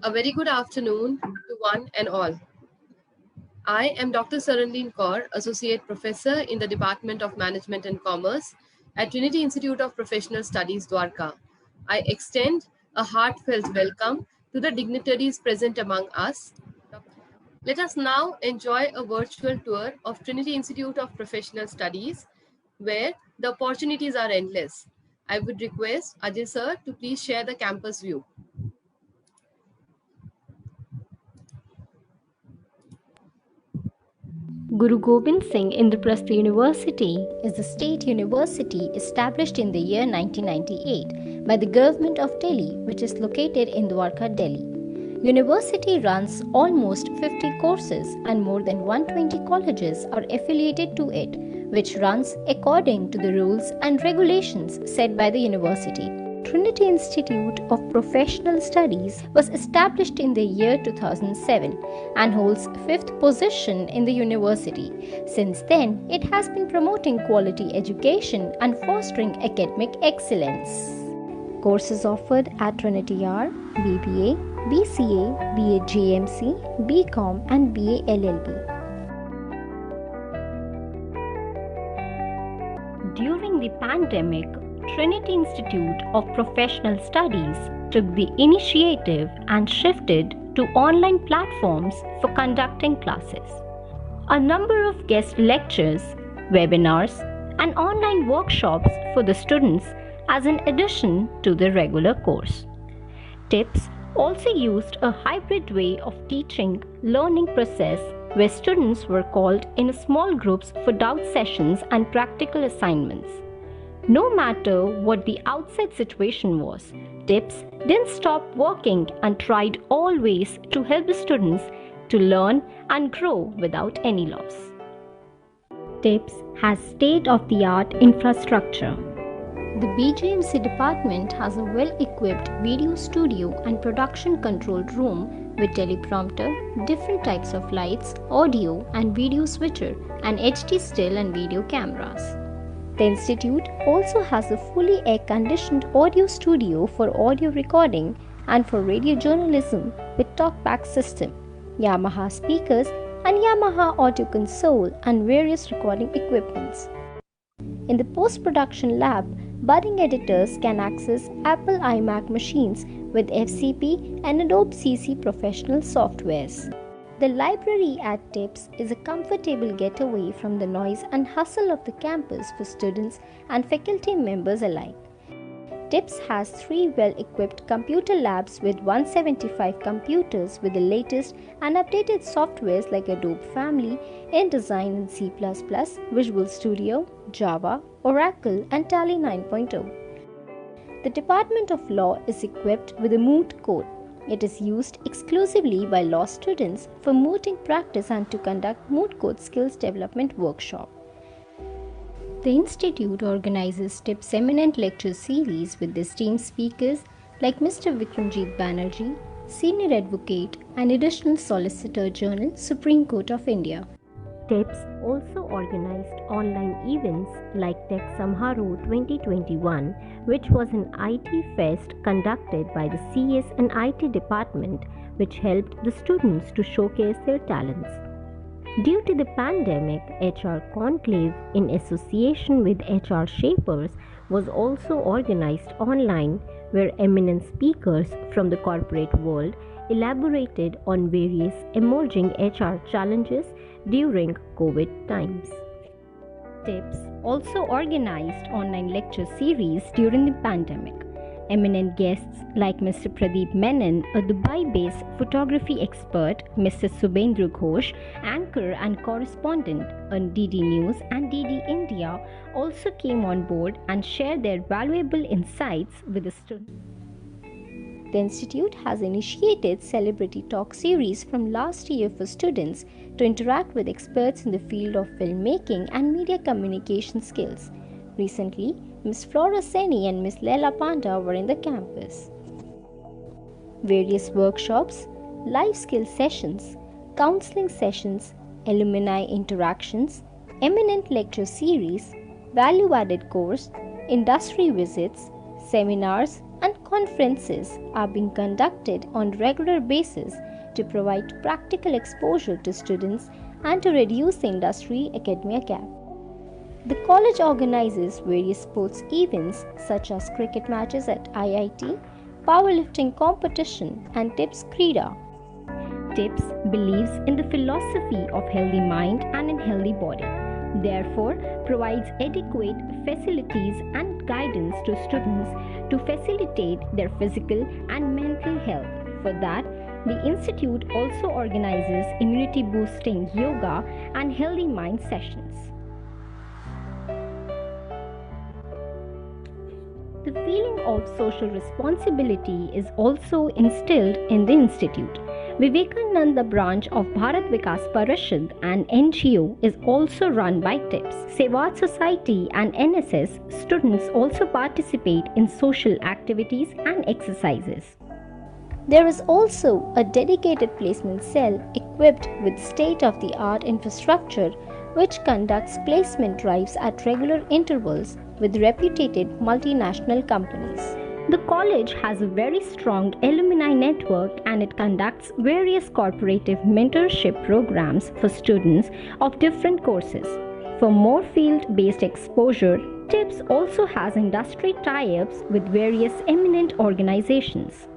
A very good afternoon to one and all. I am Dr. Saranleen Kaur, Associate Professor in the Department of Management and Commerce at Trinity Institute of Professional Studies, Dwarka. I extend a heartfelt welcome to the dignitaries present among us. Let us now enjoy a virtual tour of Trinity Institute of Professional Studies, where the opportunities are endless. I would request Ajay sir to please share the campus view. Guru Gobind Singh Indraprastha University is a state university established in the year 1998 by the government of Delhi, which is located in Dwarka, Delhi. University runs almost 50 courses and more than 120 colleges are affiliated to it, which runs according to the rules and regulations set by the university. Trinity Institute of Professional Studies was established in the year 2007 and holds 5th position in the university. Since then, it has been promoting quality education and fostering academic excellence. Courses offered at Trinity are BBA, BCA, BA JMC, BCom and BA LLB. During the pandemic, Trinity Institute of Professional Studies took the initiative and shifted to online platforms for conducting classes. A number of guest lectures, webinars, and online workshops for the students as an addition to the regular course. TIPS also used a hybrid way of teaching learning process where students were called in small groups for doubt sessions and practical assignments. No matter what the outside situation was, TIPS didn't stop working and tried always to help the students to learn and grow without any loss. TIPS has state-of-the-art infrastructure. The BJMC department has a well-equipped video studio and production control room with teleprompter, different types of lights, audio and video switcher, and HD still and video cameras. The institute also has a fully air-conditioned audio studio for audio recording and for radio journalism with talkback system, Yamaha speakers and Yamaha audio console and various recording equipments. In the post-production lab, budding editors can access Apple iMac machines with FCP and Adobe CC professional softwares. The library at TIPS is a comfortable getaway from the noise and hustle of the campus for students and faculty members alike. TIPS has 3 well-equipped computer labs with 175 computers with the latest and updated softwares like Adobe Family, InDesign and C++, Visual Studio, Java, Oracle and Tally 9.0. The Department of Law is equipped with a moot court. It is used exclusively by law students for mooting practice and to conduct moot court skills development workshop. The institute organizes TIPS eminent lecture series with esteemed speakers like Mr. Vikramjit Banerjee, Senior Advocate and Additional Solicitor General, Supreme Court of India. TIPS also organized online events like Tech Samharo 2021, which was an IT fest conducted by the CS and IT department, which helped the students to showcase their talents. Due to the pandemic, HR Conclave in association with HR Shapers was also organized online, where eminent speakers from the corporate world elaborated on various emerging HR challenges during COVID times. TIPS also organized online lecture series during the pandemic. Eminent guests like Mr. Pradeep Menon, a Dubai-based photography expert, Mr. Subhendra Ghosh, anchor and correspondent on DD News and DD India, also came on board and shared their valuable insights with the students. The institute has initiated Celebrity Talk series from last year for students to interact with experts in the field of filmmaking and media communication skills. Recently, Ms. Flora Seni and Ms. Leila Panda were in the campus. Various workshops, life skill sessions, counseling sessions, alumni interactions, eminent lecture series, value-added course, industry visits, seminars, and conferences are being conducted on regular basis to provide practical exposure to students and to reduce the industry academia gap. The college organizes various sports events such as cricket matches at IIT, powerlifting competition, and TIPS Krida. TIPS believes in the philosophy of healthy mind and in healthy body. Therefore, provides adequate facilities and guidance to students to facilitate their physical and mental health. For that, the institute also organizes immunity boosting yoga and healthy mind sessions. The feeling of social responsibility is also instilled in the institute. Vivekananda branch of Bharat Vikas Parishad, an NGO, is also run by TIPS. Sevat Society and NSS students also participate in social activities and exercises. There is also a dedicated placement cell equipped with state-of-the-art infrastructure which conducts placement drives at regular intervals with reputed multinational companies. The college has a very strong alumni network and it conducts various corporative mentorship programs for students of different courses. For more field-based exposure, TIPS also has industry tie-ups with various eminent organizations.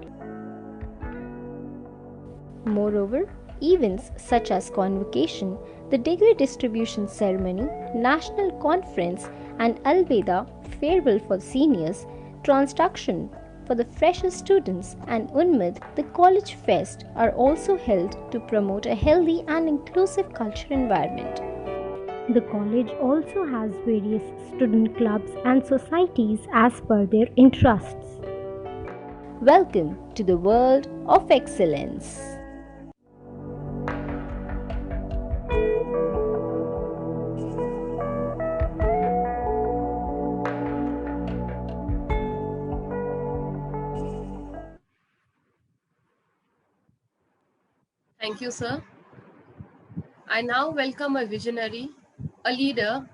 Moreover, events such as convocation, the degree distribution ceremony, national conference, and Alveda farewell for seniors, transduction for the fresher students, and Unmid, the college fest, are also held to promote a healthy and inclusive cultural environment. The college also has various student clubs and societies as per their interests. Welcome to the world of excellence. Thank you, sir. I now welcome a visionary, a leader,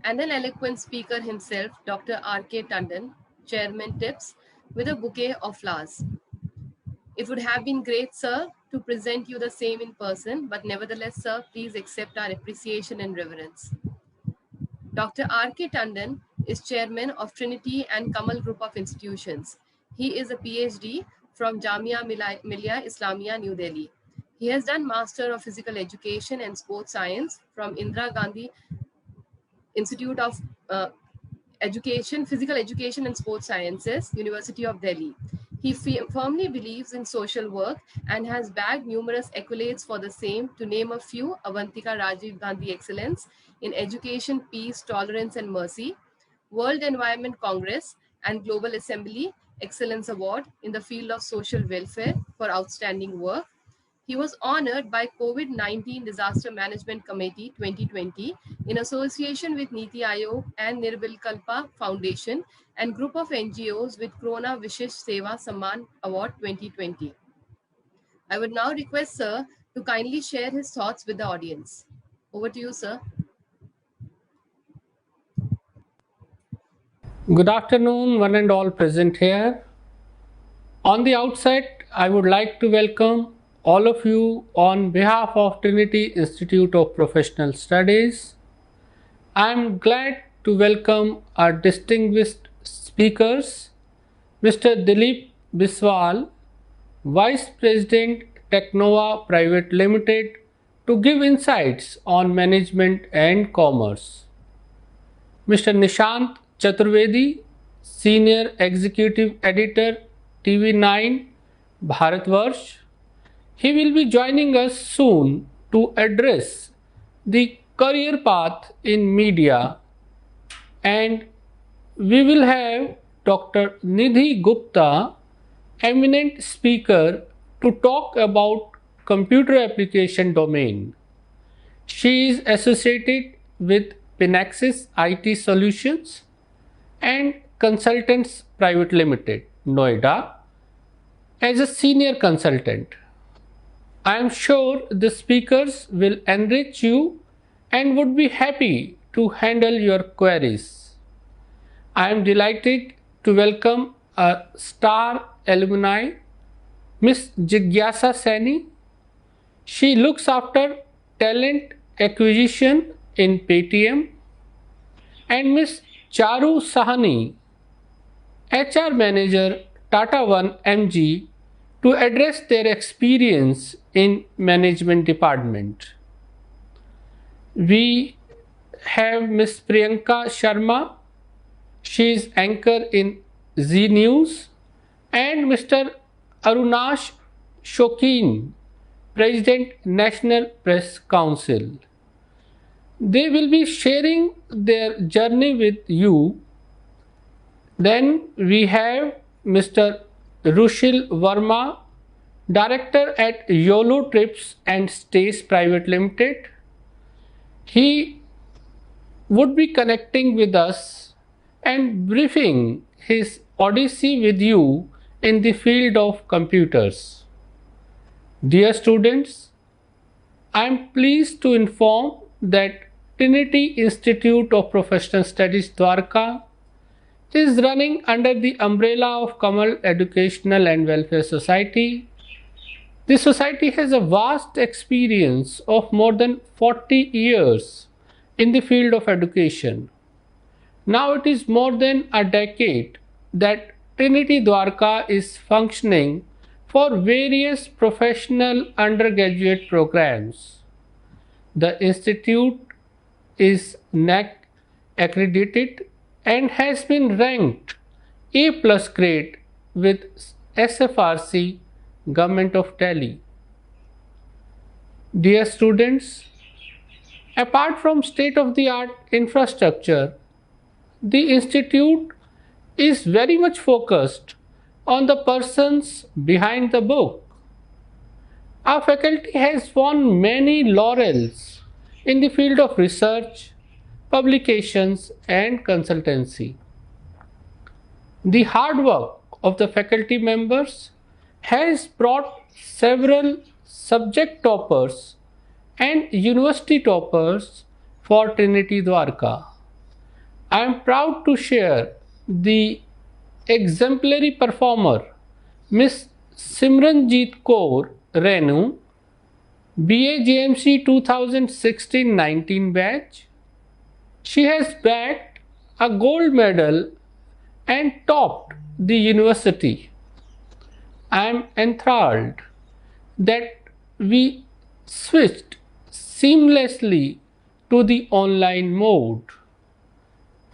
and an eloquent speaker himself, Dr. R.K. Tandon, Chairman TIPS, with a bouquet of flowers. It would have been great, sir, to present you the same in person, but nevertheless, sir, please accept our appreciation and reverence. Dr. R.K. Tandon is chairman of Trinity and Kamal Group of Institutions. He is a PhD from Jamia Millia Islamia, New Delhi. He has done Master of Physical Education and Sports Science from Indira Gandhi Institute of Physical Education and Sports Sciences, University of Delhi. He firmly believes in social work and has bagged numerous accolades for the same, to name a few: Avantika Rajiv Gandhi Excellence in Education, Peace, Tolerance and Mercy, World Environment Congress and Global Assembly Excellence Award in the field of social welfare for outstanding work. He was honored by COVID-19 Disaster Management Committee 2020 in association with Niti Aayog and Nirvilkalpa Foundation and group of NGOs with Corona Vishish Seva Samman Award 2020. I would now request Sir to kindly share his thoughts with the audience. Over to you, sir. Good afternoon, one and all present here. On the outset, I would like to welcome all of you on behalf of Trinity Institute of Professional Studies. I am glad to welcome our distinguished speakers, Mr. Dilip Biswal, Vice President Technova Private Limited, to give insights on management and commerce. Mr. Nishant Chaturvedi, Senior Executive Editor, TV9, Bharatvarsh. He will be joining us soon to address the career path in media, and we will have Dr. Nidhi Gupta, eminent speaker, to talk about computer application domain. She is associated with Pinaxis IT Solutions and Consultants Private Limited, Noida, as a senior consultant. I am sure the speakers will enrich you and would be happy to handle your queries. I am delighted to welcome a star alumni, Miss Jigyasa Saini. She looks after talent acquisition in Paytm. And Miss Charu Sahani, HR Manager, Tata One MG, to address their experience in management department. We have Miss Priyanka Sharma. She is anchor in Z News, and Mr. Arunash Shokin, President, National Press Council. They will be sharing their journey with you. Then we have Mr. Rushil Verma, Director at YOLO Trips and Stays Private Limited. He would be connecting with us and briefing his odyssey with you in the field of computers. Dear students, I am pleased to inform that Trinity Institute of Professional Studies Dwarka is running under the umbrella of Kamal Educational and Welfare Society. This society has a vast experience of more than 40 years in the field of education. Now it is more than a decade that Trinity Dwarka is functioning for various professional undergraduate programs. The institute is NAAC accredited and has been ranked A+ grade with SFRC, Government of Delhi. Dear students, apart from state-of-the-art infrastructure, the institute is very much focused on the persons behind the book. Our faculty has won many laurels in the field of research, publications, and consultancy. The hard work of the faculty members has brought several subject toppers and university toppers for Trinity Dwarka. I am proud to share the exemplary performer, Miss Simranjeet Kaur Renu, BA JMC 2016-19 batch. She has bagged a gold medal and topped the university. I am enthralled that we switched seamlessly to the online mode.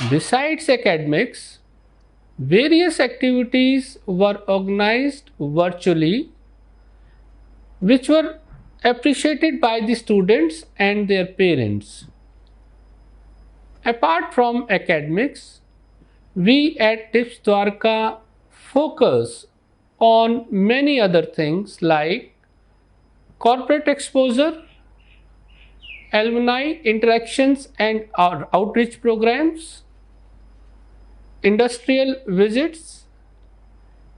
Besides academics, various activities were organized virtually, which were appreciated by the students and their parents. Apart from academics, we at TIPS Dwarka focus on many other things like corporate exposure, alumni interactions and outreach programs, industrial visits,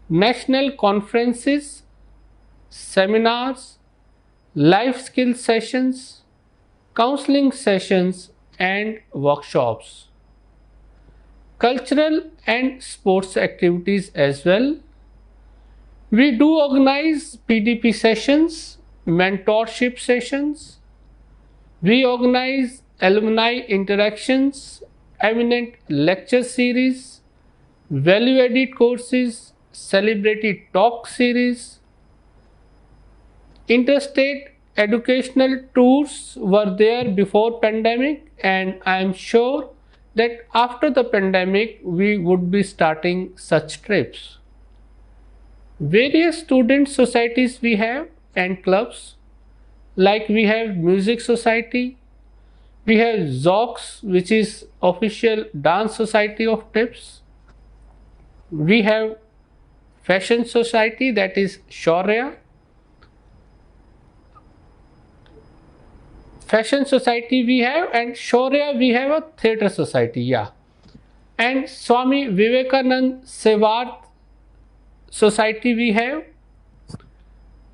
national conferences, seminars, life skills sessions, counseling sessions and workshops, cultural and sports activities as well. We do organize PDP sessions, mentorship sessions. We organize alumni interactions, eminent lecture series, value-added courses, celebrity talk series. Interstate educational tours were there before pandemic, and I am sure that after the pandemic we would be starting such trips. Various student societies we have and clubs, like we have music society, we have ZOX, which is official dance society of TIPS. We have fashion society, that is Shaurya. Fashion society we have, and Shaurya we have a theatre society, yeah. And Swami Vivekanand Sevarth society we have.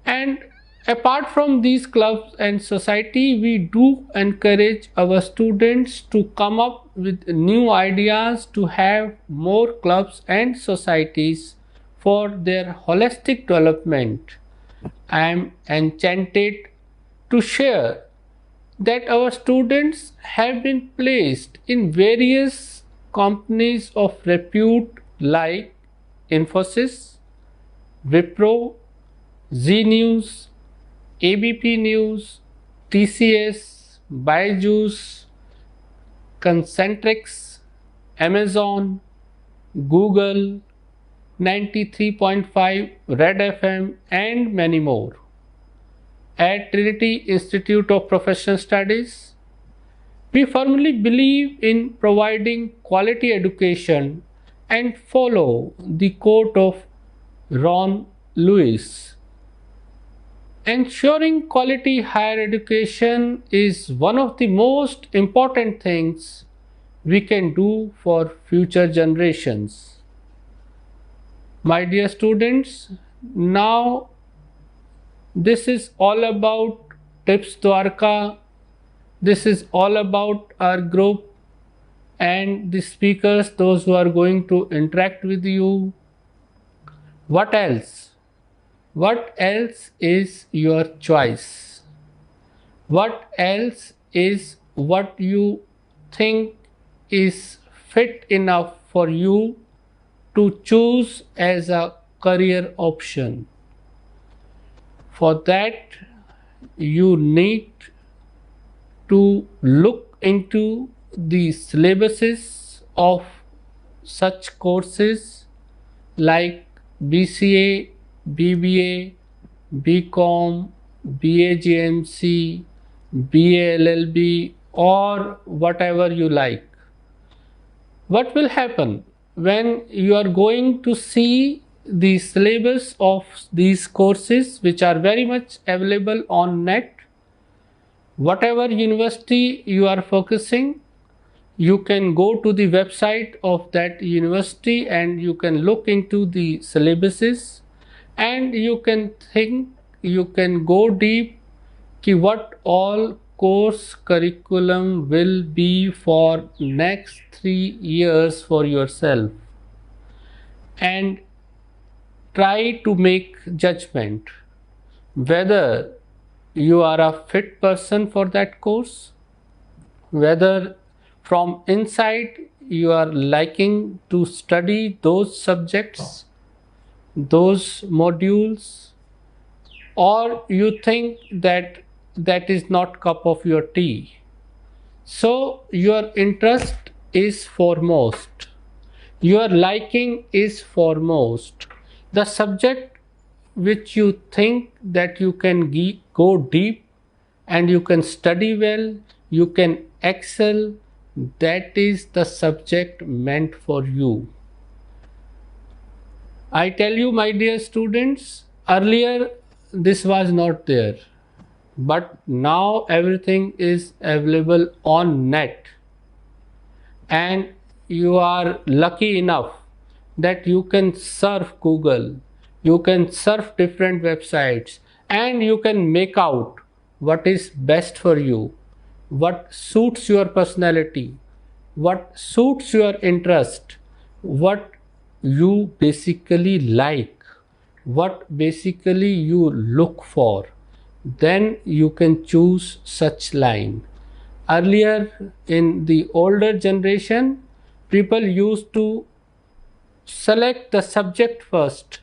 And apart from these clubs and society, we do encourage our students to come up with new ideas to have more clubs and societies for their holistic development, I am enchanted to share that our students have been placed in various companies of repute like Infosys, Wipro, Zee News, ABP News, TCS, Byju's, Concentrix, Amazon, Google, 93.5, Red FM, and many more. At Trinity Institute of Professional Studies, we firmly believe in providing quality education and follow the quote of Ron Lewis. Ensuring quality higher education is one of the most important things we can do for future generations. My dear students, now this is all about Tips Dwarka. This is all about our group and the speakers, those who are going to interact with you. What else? What else is your choice? What else is what you think is fit enough for you to choose as a career option? For that, you need to look into the syllabuses of such courses like BCA, BBA, BCom, BAGMC, BALLB, or whatever you like. What will happen when you are going to see the syllabus of these courses, which are very much available on net? Whatever university you are focusing, you can go to the website of that university and you can look into the syllabuses, and you can think, you can go deep ki what all course curriculum will be for next 3 years for yourself, and try to make judgment whether you are a fit person for that course, whether from inside you are liking to study those subjects, those modules, or you think that that is not cup of your tea. So your interest is foremost, your liking is foremost. The subject which you think that you can go deep and you can study well, you can excel, that is the subject meant for you. I tell you, my dear students, earlier this was not there, but now everything is available on net, and you are lucky enough that you can surf Google, you can surf different websites, and you can make out what is best for you, what suits your personality, what suits your interest, what you basically like, what basically you look for. Then you can choose such line. Earlier in the older generation, people used to select the subject first,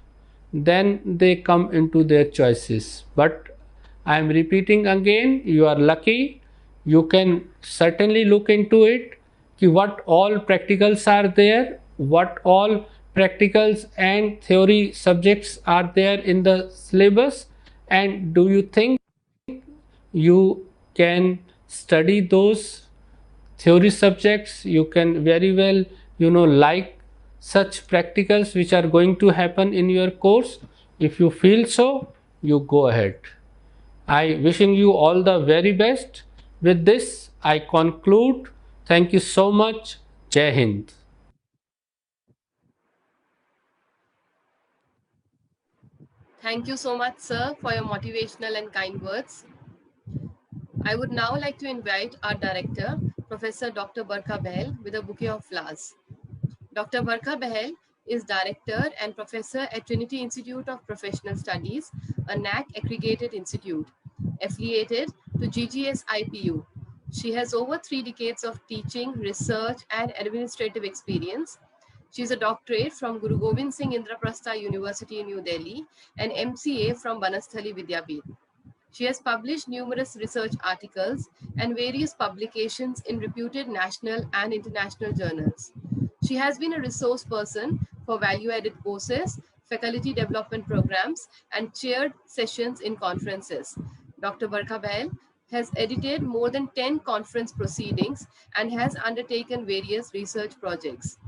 then they come into their choices. But I am repeating again, you are lucky, you can certainly look into it, what all practicals are there, what all practicals and theory subjects are there in the syllabus, and do you think you can study those theory subjects? You can very well like such practicals which are going to happen in your course. If you feel so, you go ahead. I wishing you all the very best. With this I conclude. Thank you so much. Jai Hind. Thank you so much, sir, for your motivational and kind words. I would now like to invite our director, Professor Dr. Barkha Bahel, with a bouquet of flowers. Dr. Barkha Bahel is Director and Professor at Trinity Institute of Professional Studies, a NAC accredited institute, affiliated to GGS IPU. She has over 3 decades of teaching, research, and administrative experience. She is a doctorate from Guru Gobind Singh Indraprastha University in New Delhi and MCA from Banasthali Vidyapith. She has published numerous research articles and various publications in reputed national and international journals. She has been a resource person for value-added courses, faculty development programs, and chaired sessions in conferences. Dr. Barkha Bahl has edited more than 10 conference proceedings and has undertaken various research projects.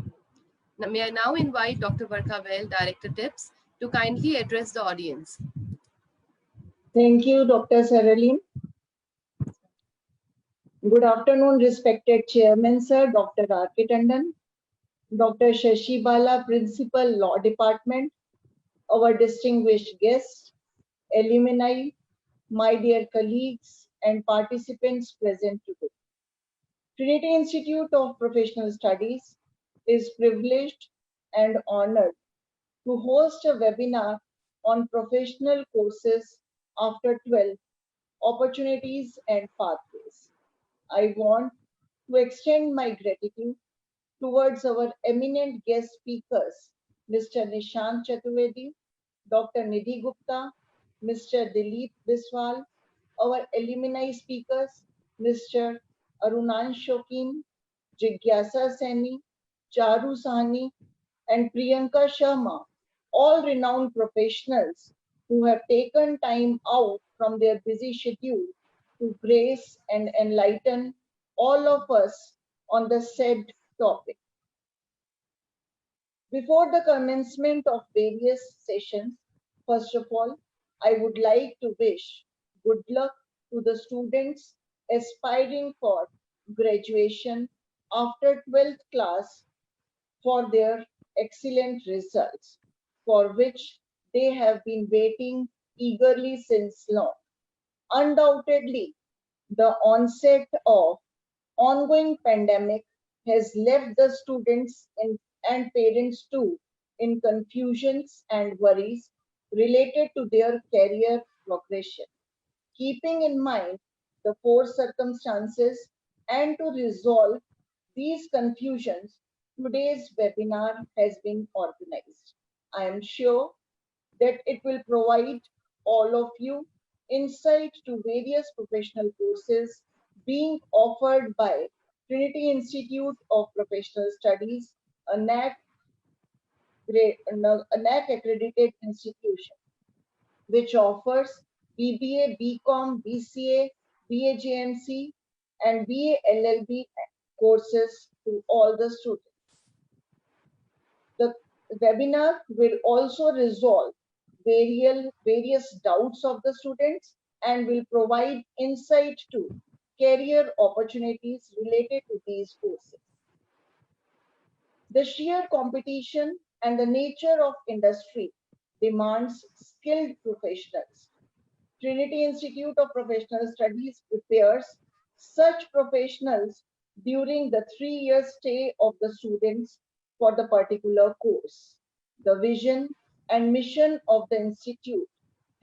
May I now invite Dr. Barkha Bahl, Director Tips, to kindly address the audience. Thank you, Dr. Saraleen. Good afternoon, respected Chairman, Sir, Dr. R.K. Tandon, Dr. Shashi Bala, Principal, Law Department, our distinguished guests, alumni, my dear colleagues, and participants present today. Trinity Institute of Professional Studies is privileged and honored to host a webinar on professional courses after 12, opportunities and pathways. I want to extend my gratitude towards our eminent guest speakers, Mr. Nishant Chaturvedi, Dr. Nidhi Gupta, Mr. Dilip Biswal, our alumni speakers, Mr. Arunan Shokin, Jigyasa Seni, Charu Sahni, and Priyanka Sharma, all renowned professionals who have taken time out from their busy schedule to grace and enlighten all of us on the said topic. Before the commencement of various sessions, first of all, I would like to wish good luck to the students aspiring for graduation after 12th class for their excellent results, for which they have been waiting eagerly since long. Undoubtedly, the onset of ongoing pandemic has left the students and parents too in confusions and worries related to their career progression. Keeping in mind the four circumstances and to resolve these confusions, today's webinar has been organized. I am sure that it will provide all of you insight to various professional courses being offered by Trinity Institute of Professional Studies, a NAC accredited institution, which offers BBA, BCom, BCA, BA JMC, and BA LLB courses to all the students. The webinar will also resolve various doubts of the students and will provide insight to career opportunities related to these courses. The sheer competition and the nature of industry demands skilled professionals. Trinity Institute of Professional Studies prepares such professionals during the 3-year stay of the students for the particular course. The vision and mission of the institute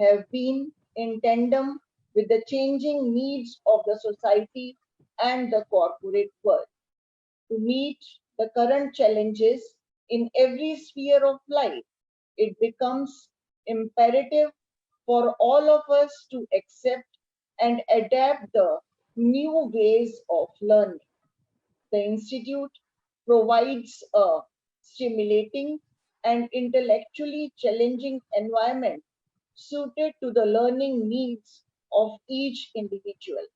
have been in tandem with the changing needs of the society and the corporate world. To meet the current challenges in every sphere of life, it becomes imperative for all of us to accept and adapt the new ways of learning. The institute provides a stimulating and intellectually challenging environment suited to the learning needs of each individual.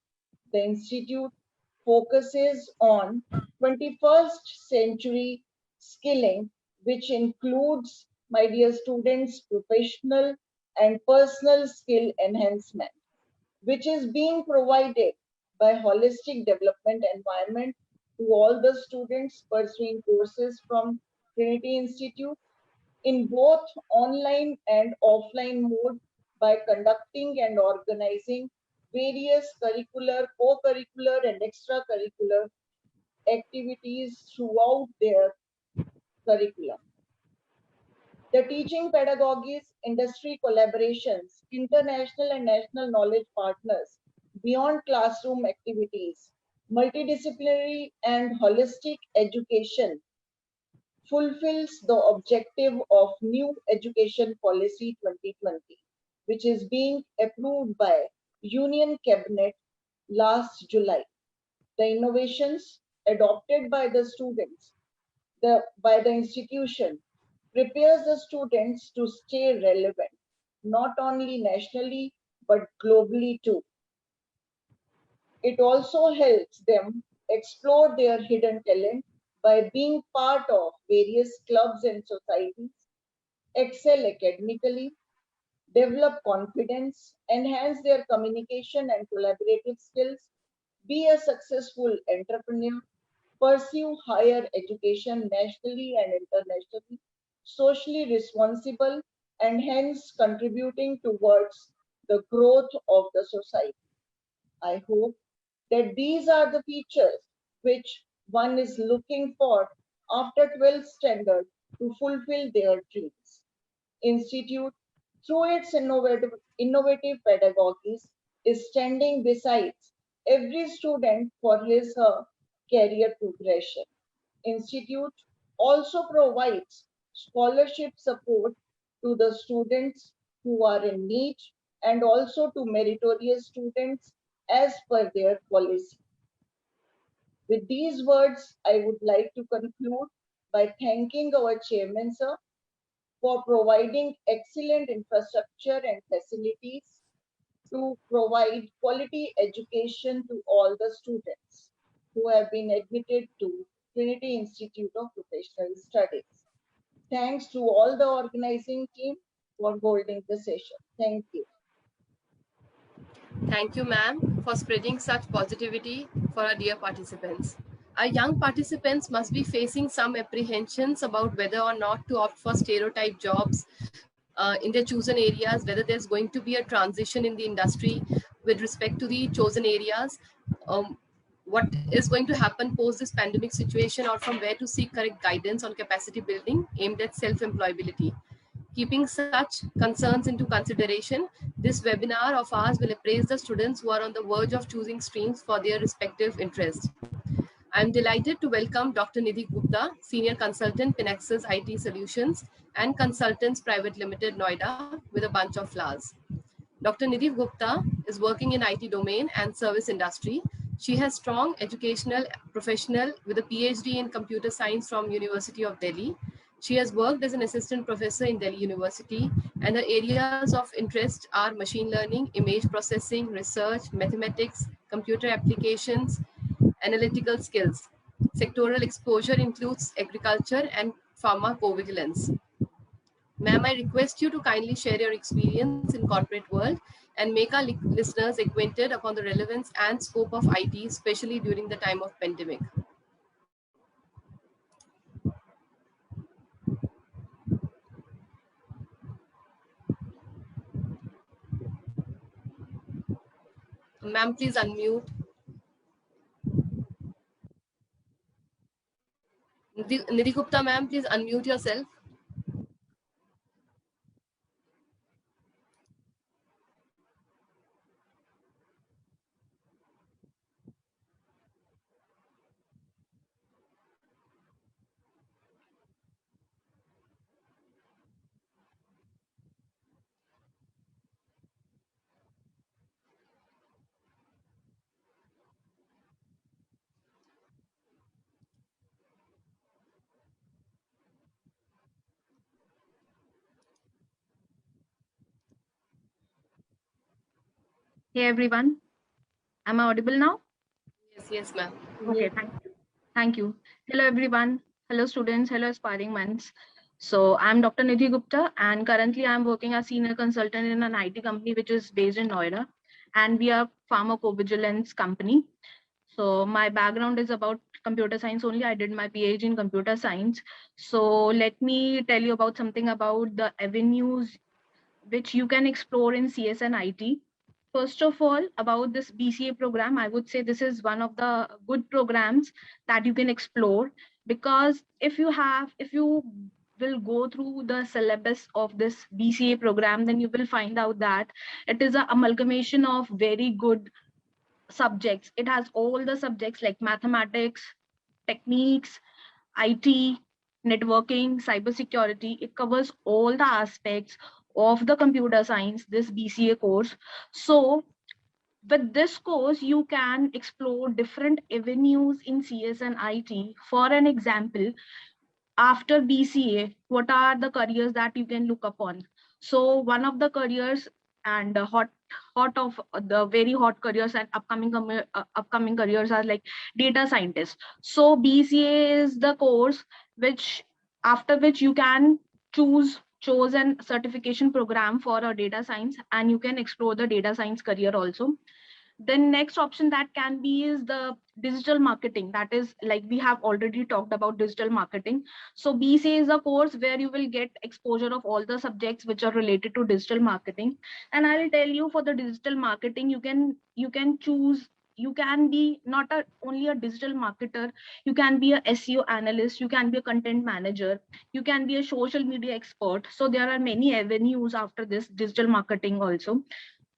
The institute focuses on 21st century skilling, which includes, my dear students, professional and personal skill enhancement, which is being provided by holistic development environment to all the students pursuing courses from Trinity Institute in both online and offline mode by conducting and organizing various curricular, co-curricular and extracurricular activities throughout their curriculum. The teaching pedagogies, industry collaborations, international and national knowledge partners, beyond classroom activities, multidisciplinary and holistic education fulfills the objective of new education policy 2020, which is being approved by Union Cabinet last July. The innovations adopted by the students, by the institution, prepares the students to stay relevant, not only nationally, but globally too. It also helps them explore their hidden talent by being part of various clubs and societies, excel academically, develop confidence, enhance their communication and collaborative skills, be a successful entrepreneur, pursue higher education nationally and internationally, socially responsible, and hence contributing towards the growth of the society. I hope that these are the features which one is looking for after 12th standard to fulfill their dreams. Institute, through its innovative pedagogies, is standing beside every student for his or her career progression. Institute also provides scholarship support to the students who are in need and also to meritorious students as per their policy. With these words, I would like to conclude by thanking our chairman, sir, for providing excellent infrastructure and facilities to provide quality education to all the students who have been admitted to Trinity Institute of Professional Studies. Thanks to all the organizing team for holding the session. Thank you. Thank you, ma'am, for spreading such positivity for our dear participants. Our young participants must be facing some apprehensions about whether or not to opt for stereotype jobs in their chosen areas, whether there's going to be a transition in the industry with respect to the chosen areas, what is going to happen post this pandemic situation, or from where to seek correct guidance on capacity building aimed at self-employability. Keeping such concerns into consideration, this webinar of ours will appraise the students who are on the verge of choosing streams for their respective interests. I am delighted to welcome Dr. Nidhi Gupta, Senior Consultant, Pinaxis IT Solutions and Consultants Private Limited, Noida, with a bunch of flowers. Dr. Nidhi Gupta is working in IT domain and service industry. She has strong educational professional with a PhD in computer science from University of Delhi. She has worked as an assistant professor in Delhi University, and her areas of interest are machine learning, image processing, research, mathematics, computer applications, analytical skills. Sectoral exposure includes agriculture and pharmacovigilance. Ma'am, I request you to kindly share your experience in corporate world and make our listeners acquainted upon the relevance and scope of IT, especially during the time of pandemic. Ma'am, please unmute. Nidhi Gupta, ma'am, please unmute yourself. Hey everyone, am I audible now? Yes, ma'am. Okay, thank you. Hello everyone, hello students, hello aspiring minds. So I'm Dr. Nidhi Gupta and currently I'm working as senior consultant in an IT company which is based in Noida, and we are pharmacovigilance company. So my background is about computer science only. I did my PhD in computer science. So let me tell you about something about the avenues which you can explore in CS and IT. First of all, about this BCA program, I would say this is one of the good programs that you can explore, because if you will go through the syllabus of this BCA program, then you will find out that it is an amalgamation of very good subjects. It has all the subjects like mathematics, techniques, IT, networking, cybersecurity. It covers all the aspects of the computer science, this BCA course. So with this course, you can explore different avenues in CS and IT. For an example, after BCA, what are the careers that you can look upon? So one of the careers and hot of the very hot careers and upcoming careers are like data scientists. So BCA is the course which after which you can choose an certification program for a data science, and you can explore the data science career also. Then next option that can be is the digital marketing. That is like we have already talked about digital marketing. So BCA is a course where you will get exposure of all the subjects which are related to digital marketing. And I'll tell you, for the digital marketing, you can choose, you can be not only a digital marketer, you can be a SEO analyst, you can be a content manager, you can be a social media expert. So there are many avenues after this digital marketing also.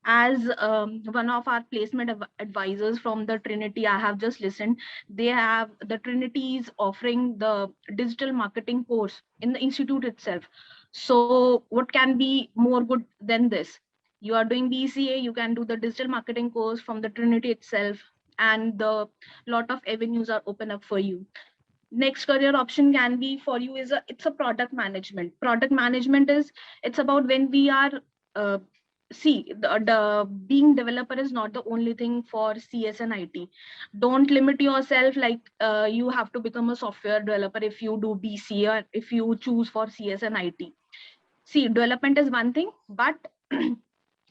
As one of our placement advisors from the Trinity, I have just listened, they have, the Trinity is offering the digital marketing course in the institute itself. So what can be more good than this? You are doing BCA, you can do the digital marketing course from the Trinity itself, and the lot of avenues are open up for you. Next career option can be for you is it's a product management. Product management is, it's about when we are see the being developer is not the only thing for CS and IT. Don't limit yourself like you have to become a software developer if you do BCA or if you choose for CS and IT. See, development is one thing, but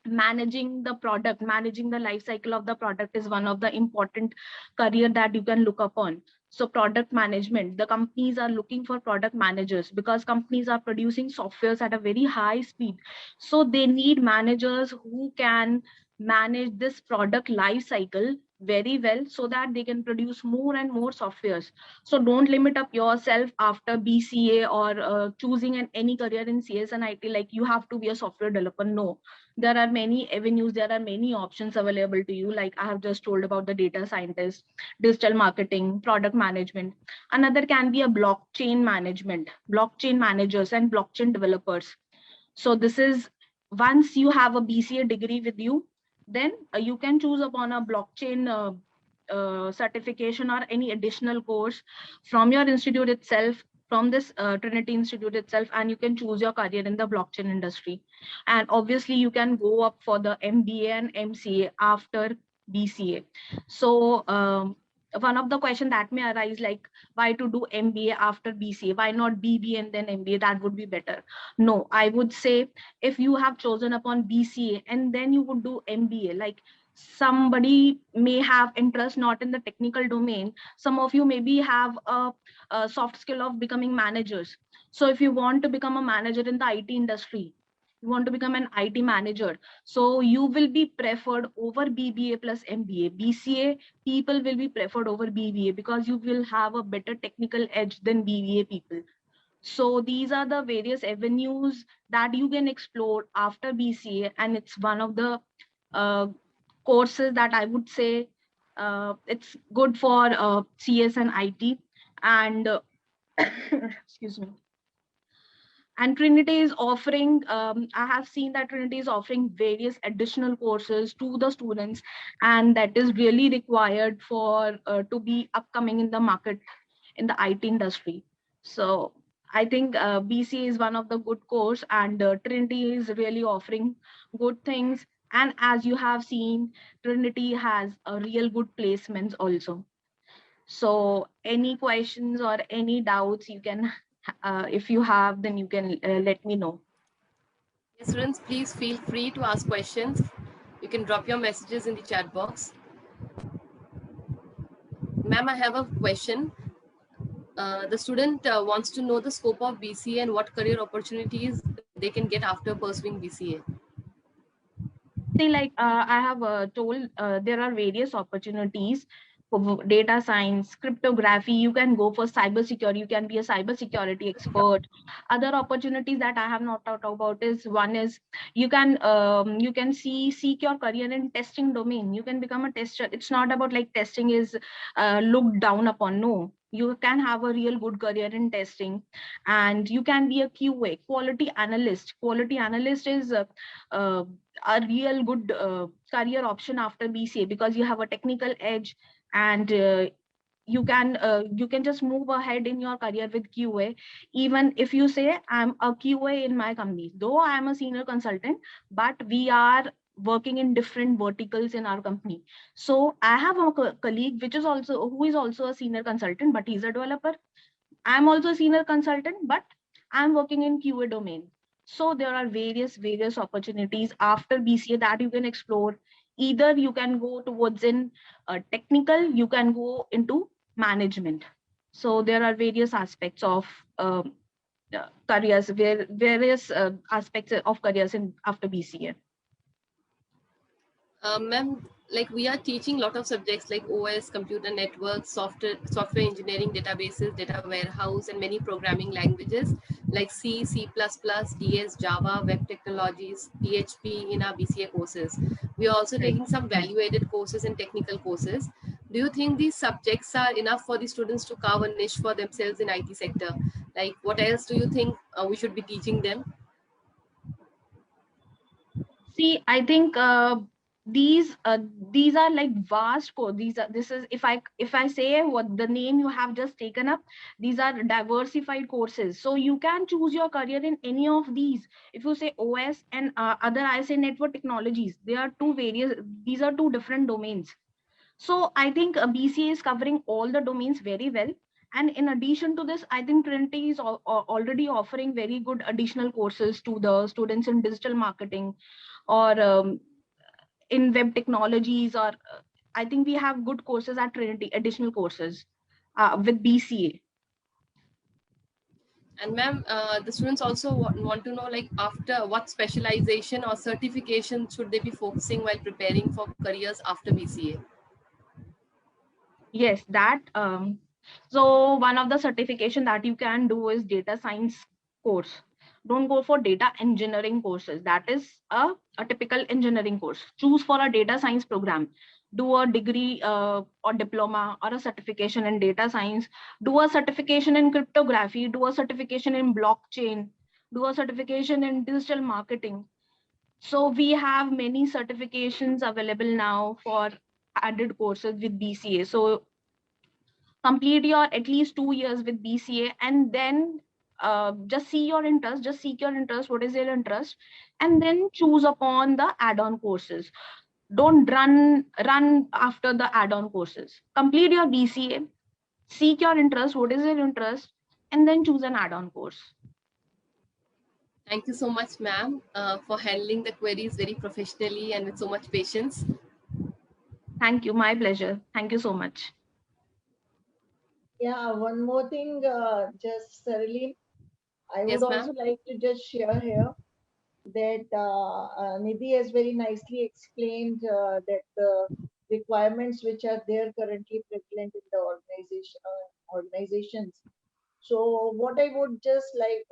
managing the product, managing the life cycle of the product is one of the important career that you can look upon. So product management, the companies are looking for product managers because companies are producing softwares at a very high speed. So they need managers who can manage this product life cycle very well so that they can produce more and more softwares. So don't limit up yourself after BCA or choosing any career in CS and IT, like you have to be a software developer. No, there are many avenues, there are many options available to you. Like I have just told about the data scientist, digital marketing, product management. Another can be a blockchain management, blockchain managers and blockchain developers. So this is, once you have a BCA degree with you, then you can choose upon a blockchain certification or any additional course from your institute itself, from this Trinity Institute itself, and you can choose your career in the blockchain industry. And obviously you can go up for the MBA and MCA after BCA. So one of the question that may arise, like why to do MBA after BCA? Why not BBA and then MBA? That would be better. No, I would say if you have chosen upon BCA and then you would do MBA, like somebody may have interest not in the technical domain. Some of you maybe have a soft skill of becoming managers. So if you want to become a manager in the IT industry, you want to become an IT manager, so you will be preferred over BBA plus MBA. BCA people will be preferred over BBA because you will have a better technical edge than BBA people. So these are the various avenues that you can explore after BCA, and it's one of the courses that I would say it's good for CS and IT. And excuse me. And Trinity is offering, I have seen that Trinity is offering various additional courses to the students, and that is really required for to be upcoming in the market in the IT industry. So I think BCA is one of the good course, and Trinity is really offering good things. And as you have seen, Trinity has a real good placements also. So any questions or any doubts you can, if you have, then you can let me know. Yes, students, please feel free to ask questions. You can drop your messages in the chat box. Ma'am, I have a question. The student wants to know the scope of BCA and what career opportunities they can get after pursuing BCA. See, like I have told, there are various opportunities. for data science, cryptography. You can go for cybersecurity. You can be a cybersecurity expert. Other opportunities that I have not talked about is, one is you can seek your career in testing domain. You can become a tester. It's not about like testing is looked down upon. No, you can have a real good career in testing, and you can be a QA, quality analyst. Quality analyst is uh, a real good career option after BCA, because you have a technical edge, and you can just move ahead in your career with QA. Even if you say I'm a QA in my company, though I am a senior consultant, but we are working in different verticals in our company. So I have a colleague which is also who is also a senior consultant, but he's a developer. I'm also a senior consultant, but I'm working in QA domain. So there are various opportunities after BCA that you can explore. Either you can go towards in technical, you can go into management. So there are various aspects of careers, various aspects of careers in after BCA. Ma'am, like we are teaching a lot of subjects like OS, computer networks, software engineering, databases, data warehouse, and many programming languages like C, C++, DS, Java, web technologies, PHP in our BCA courses. We are also taking some value-added courses and technical courses. Do you think these subjects are enough for the students to carve a niche for themselves in IT sector? Like what else do you think we should be teaching them? See, I think these are like vast core. This is, if I say what the name you have just taken up, these are diversified courses. So you can choose your career in any of these. If you say OS and other, I say network technologies. They are two various. These are two different domains. So I think BCA is covering all the domains very well. And in addition to this, I think Trinity is already offering very good additional courses to the students in digital marketing, or in web technologies, or I think we have good courses at Trinity, additional courses with BCA. And ma'am, the students also want to know, like, after what specialization or certification should they be focusing while preparing for careers after BCA? Yes, that so one of the certification that you can do is data science course. Don't go for data engineering courses. That is a typical engineering course. Choose for a data science program. Do a degree or diploma or a certification in data science. Do a certification in cryptography. Do a certification in blockchain. Do a certification in digital marketing. So we have many certifications available now for added courses with BCA. So complete your at least 2 years with BCA, and then just see your interest, just seek your interest, what is your interest, and then choose upon the add-on courses. Don't run after the add-on courses. Complete your BCA, seek your interest, what is your interest, and then choose an add-on course. Thank you so much, ma'am, for handling the queries very professionally and with so much patience. Thank you, my pleasure. Thank you so much. Yeah, one more thing, just Sarilin, I Yes, would ma'am. also like to just share here that Nidhi has very nicely explained that the requirements which are there currently prevalent in the organizations. So what I would just like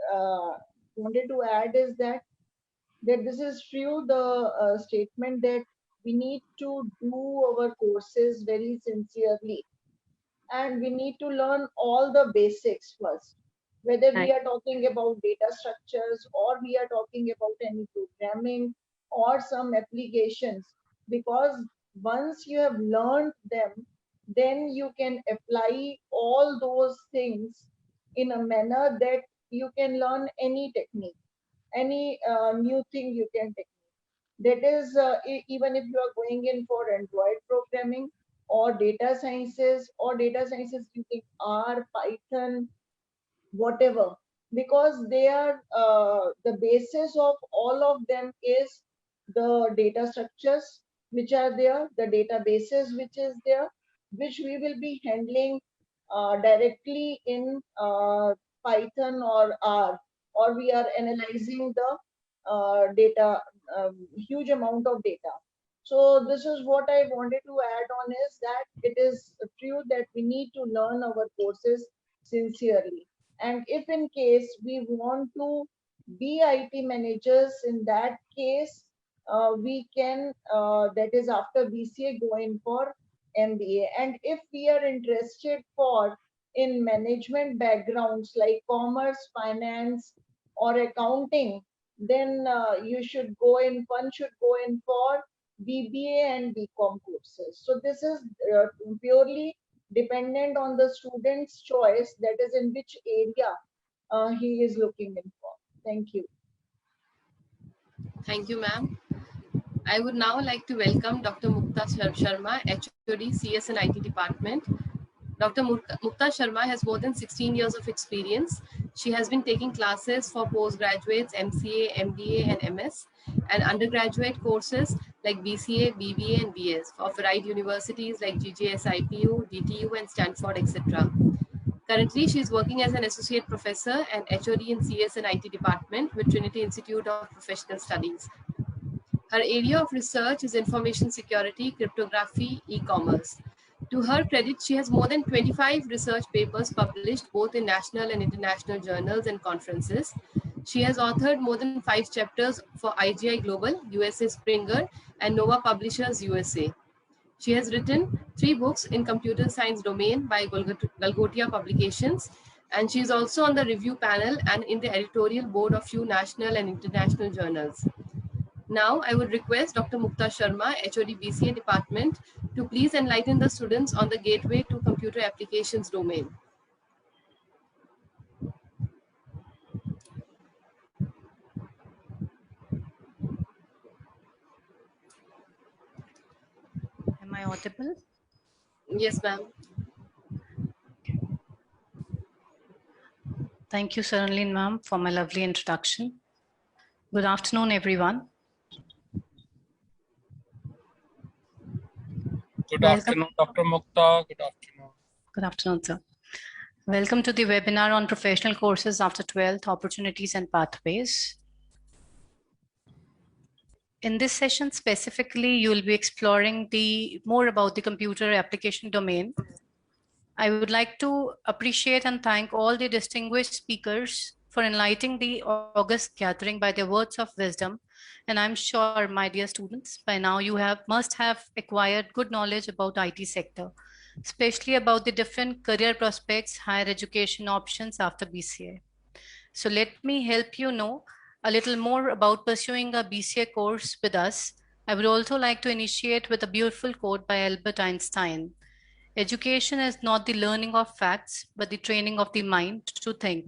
wanted to add is that this is true, the statement that we need to do our courses very sincerely, and we need to learn all the basics first, whether we Right. are talking about data structures or we are talking about any programming or some applications, because once you have learned them, then you can apply all those things in a manner that you can learn any technique, any new thing you can take. That is, even if you are going in for Android programming or data sciences using R, Python, whatever, because they are the basis of all of them is the data structures which are there, the databases which is there, which we will be handling directly in Python or R, or we are analyzing the data, huge amount of data. So this is what I wanted to add on, is that it is true that we need to learn our courses sincerely. And if in case we want to be IT managers, in that case, we can, that is after BCA, go in for MBA. And if we are interested for in management backgrounds like commerce, finance, or accounting, then one should go in for BBA and BCom courses. So this is purely dependent on the student's choice, that is in which area he is looking in for. Thank you. Thank you, ma'am. I would now like to welcome Dr. Mukta Sharma, HOD, CS and IT Department. Dr. Mukta Sharma has more than 16 years of experience. She has been taking classes for postgraduates, MCA, MBA, and MS, and undergraduate courses like BCA, BBA, and BS of varied universities like GJS, IPU, DTU, and Stanford, etc. Currently, she is working as an associate professor and HOD in CS and IT Department with Trinity Institute of Professional Studies. Her area of research is information security, cryptography, e-commerce. To her credit, she has more than 25 research papers published both in national and international journals and conferences. She has authored more than 5 chapters for IGI Global, USA Springer, and Nova Publishers USA. She has written 3 books in computer science domain by Galgotia Publications, and she is also on the review panel and in the editorial board of few national and international journals. Now, I would request Dr. Mukta Sharma, HOD BCA Department, to please enlighten the students on the gateway to computer applications domain. Am I audible? Yes, ma'am. Thank you, Saranleen ma'am, for my lovely introduction. Good afternoon, everyone. Good afternoon, Dr. Mukta. Good afternoon. Good afternoon, sir. Welcome to the webinar on professional courses after 12th, opportunities and pathways. In this session specifically, you will be exploring more about the computer application domain. I would like to appreciate and thank all the distinguished speakers for enlightening the august gathering by their words of wisdom. And I'm sure, my dear students, by now you must have acquired good knowledge about IT sector, especially about the different career prospects, higher education options after BCA. So let me help you know a little more about pursuing a BCA course with us. I would also like to initiate with a beautiful quote by Albert Einstein. Education is not the learning of facts, but the training of the mind to think.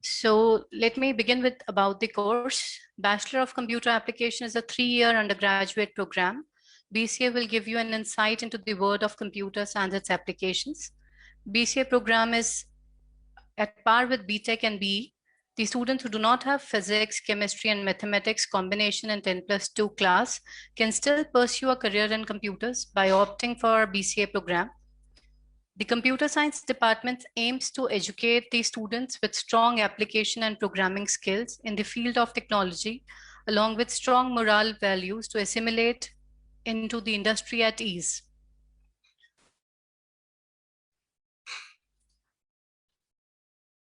So let me begin with about the course. Bachelor of Computer Application is a 3-year undergraduate program. BCA will give you an insight into the world of computers and its applications. BCA program is at par with BTech and BE. The students who do not have physics, chemistry, and mathematics combination in 10+2 class can still pursue a career in computers by opting for a BCA program. The computer science department aims to educate the students with strong application and programming skills in the field of technology, along with strong moral values to assimilate into the industry at ease.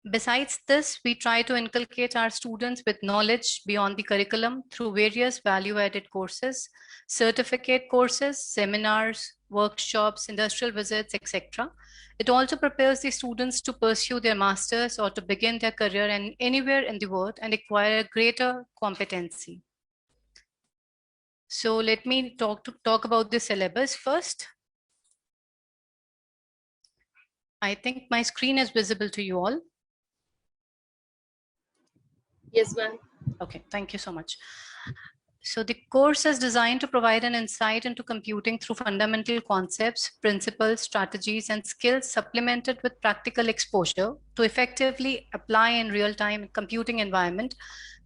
Besides this, we try to inculcate our students with knowledge beyond the curriculum through various value-added courses, certificate courses, seminars, workshops, industrial visits, etc. It also prepares the students to pursue their masters or to begin their career anywhere in the world and acquire greater competency. So let me talk about the syllabus first. I think my screen is visible to you all. Yes, ma'am. Okay, thank you so much. So the course is designed to provide an insight into computing through fundamental concepts, principles, strategies, and skills supplemented with practical exposure to effectively apply in real-time computing environment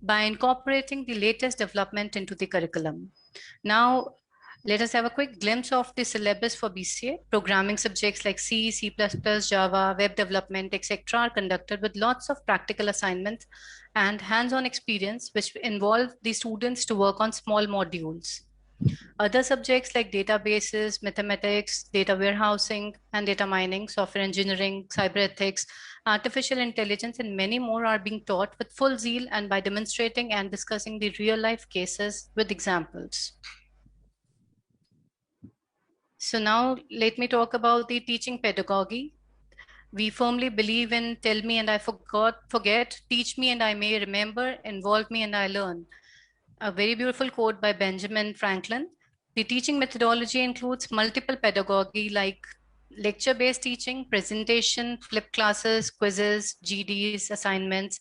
by incorporating the latest development into the curriculum. Now, let us have a quick glimpse of the syllabus for BCA. Programming subjects like C, C++, Java, web development, etc. are conducted with lots of practical assignments and hands-on experience, which involve the students to work on small modules. Other subjects like databases, mathematics, data warehousing, and data mining, software engineering, cyber ethics, artificial intelligence, and many more are being taught with full zeal and by demonstrating and discussing the real-life cases with examples. So now let me talk about the teaching pedagogy. We firmly believe in tell me and I forget, teach me and I may remember, involve me and I learn. A very beautiful quote by Benjamin Franklin. The teaching methodology includes multiple pedagogy like lecture-based teaching, presentation, flipped classes, quizzes, GDs, assignments,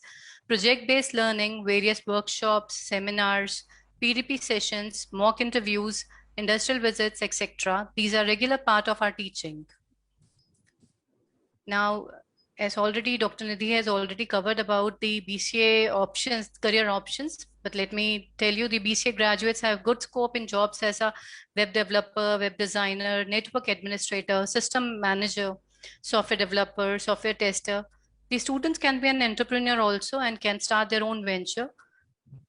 project-based learning, various workshops, seminars, PDP sessions, mock interviews, industrial visits, etc. These are regular part of our teaching. Now, as already Dr. Nidhi has already covered about the BCA options, career options, but let me tell you the BCA graduates have good scope in jobs as a web developer, web designer, network administrator, system manager, software developer, software tester. The students can be an entrepreneur also and can start their own venture.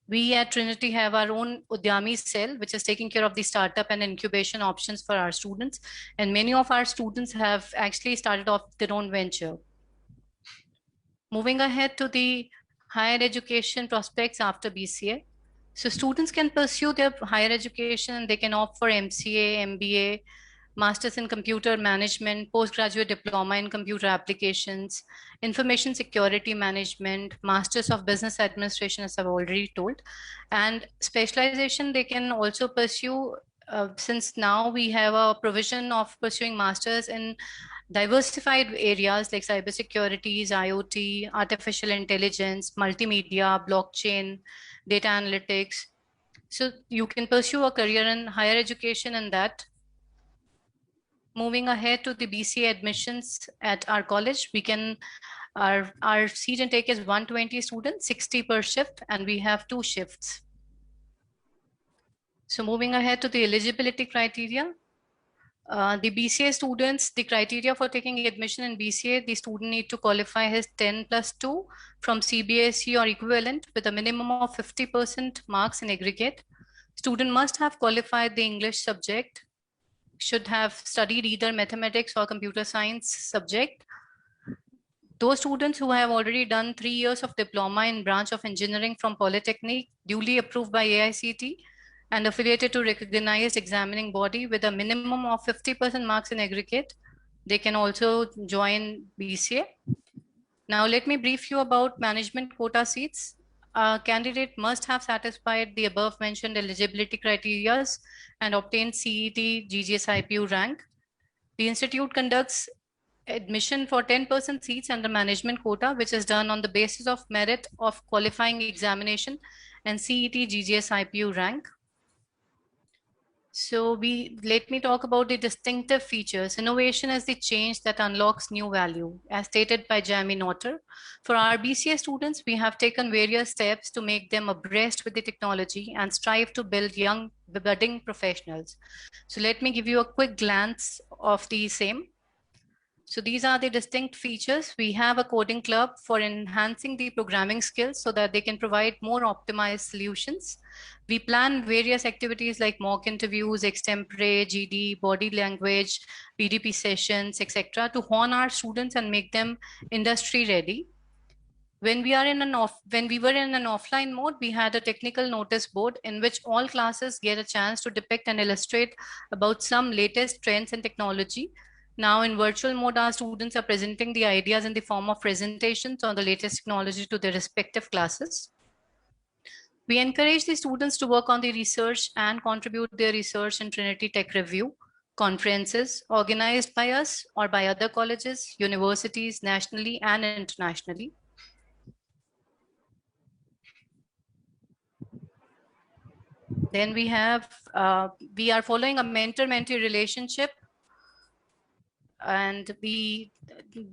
We at Trinity have our own Udyami cell, which is taking care of the startup and incubation options for our students. And many of our students have actually started off their own venture. Moving ahead to the higher education prospects after BCA. So students can pursue their higher education. They can opt for MCA, MBA, Masters in Computer Management, Postgraduate Diploma in Computer Applications, Information Security Management, Masters of Business Administration, as I've already told. And specialization they can also pursue, since now we have a provision of pursuing masters in diversified areas like cybersecurity, IoT, artificial intelligence, multimedia, blockchain, data analytics. So you can pursue a career in higher education in that. Moving ahead to the BCA admissions at our college, we can, our seat intake is 120 students, 60 per shift, and we have 2 shifts. So moving ahead to the eligibility criteria, the BCA students, the criteria for taking admission in BCA, the student need to qualify his 10+2 from CBSE or equivalent with a minimum of 50% marks in aggregate. Student must have qualified the English subject, should have studied either mathematics or computer science subject. Those students who have already done 3 years of diploma in branch of engineering from Polytechnic, duly approved by AICT and affiliated to recognized examining body with a minimum of 50% marks in aggregate, they can also join BCA. Now let me brief you about management quota seats. A candidate must have satisfied the above mentioned eligibility criteria and obtained CET GGS IPU rank. The institute conducts admission for 10% seats under management quota, which is done on the basis of merit of qualifying examination and CET GGS IPU rank. So let me talk about the distinctive features. Innovation is the change that unlocks new value, as stated by Jamie Notter. For our BCA students, we have taken various steps to make them abreast with the technology and strive to build young budding professionals. So let me give you a quick glance of the same. So these are the distinct features. We have a coding club for enhancing the programming skills so that they can provide more optimized solutions. We plan various activities like mock interviews, extempore, GD, body language, PDP sessions, etc. to hone our students and make them industry ready. When we were in an offline mode, we had a technical notice board in which all classes get a chance to depict and illustrate about some latest trends in technology. Now in virtual mode, our students are presenting the ideas in the form of presentations on the latest technology to their respective classes. We encourage the students to work on the research and contribute their research in Trinity Tech Review conferences organized by us or by other colleges, universities, nationally and internationally. Then we are following a mentor-mentee relationship, and we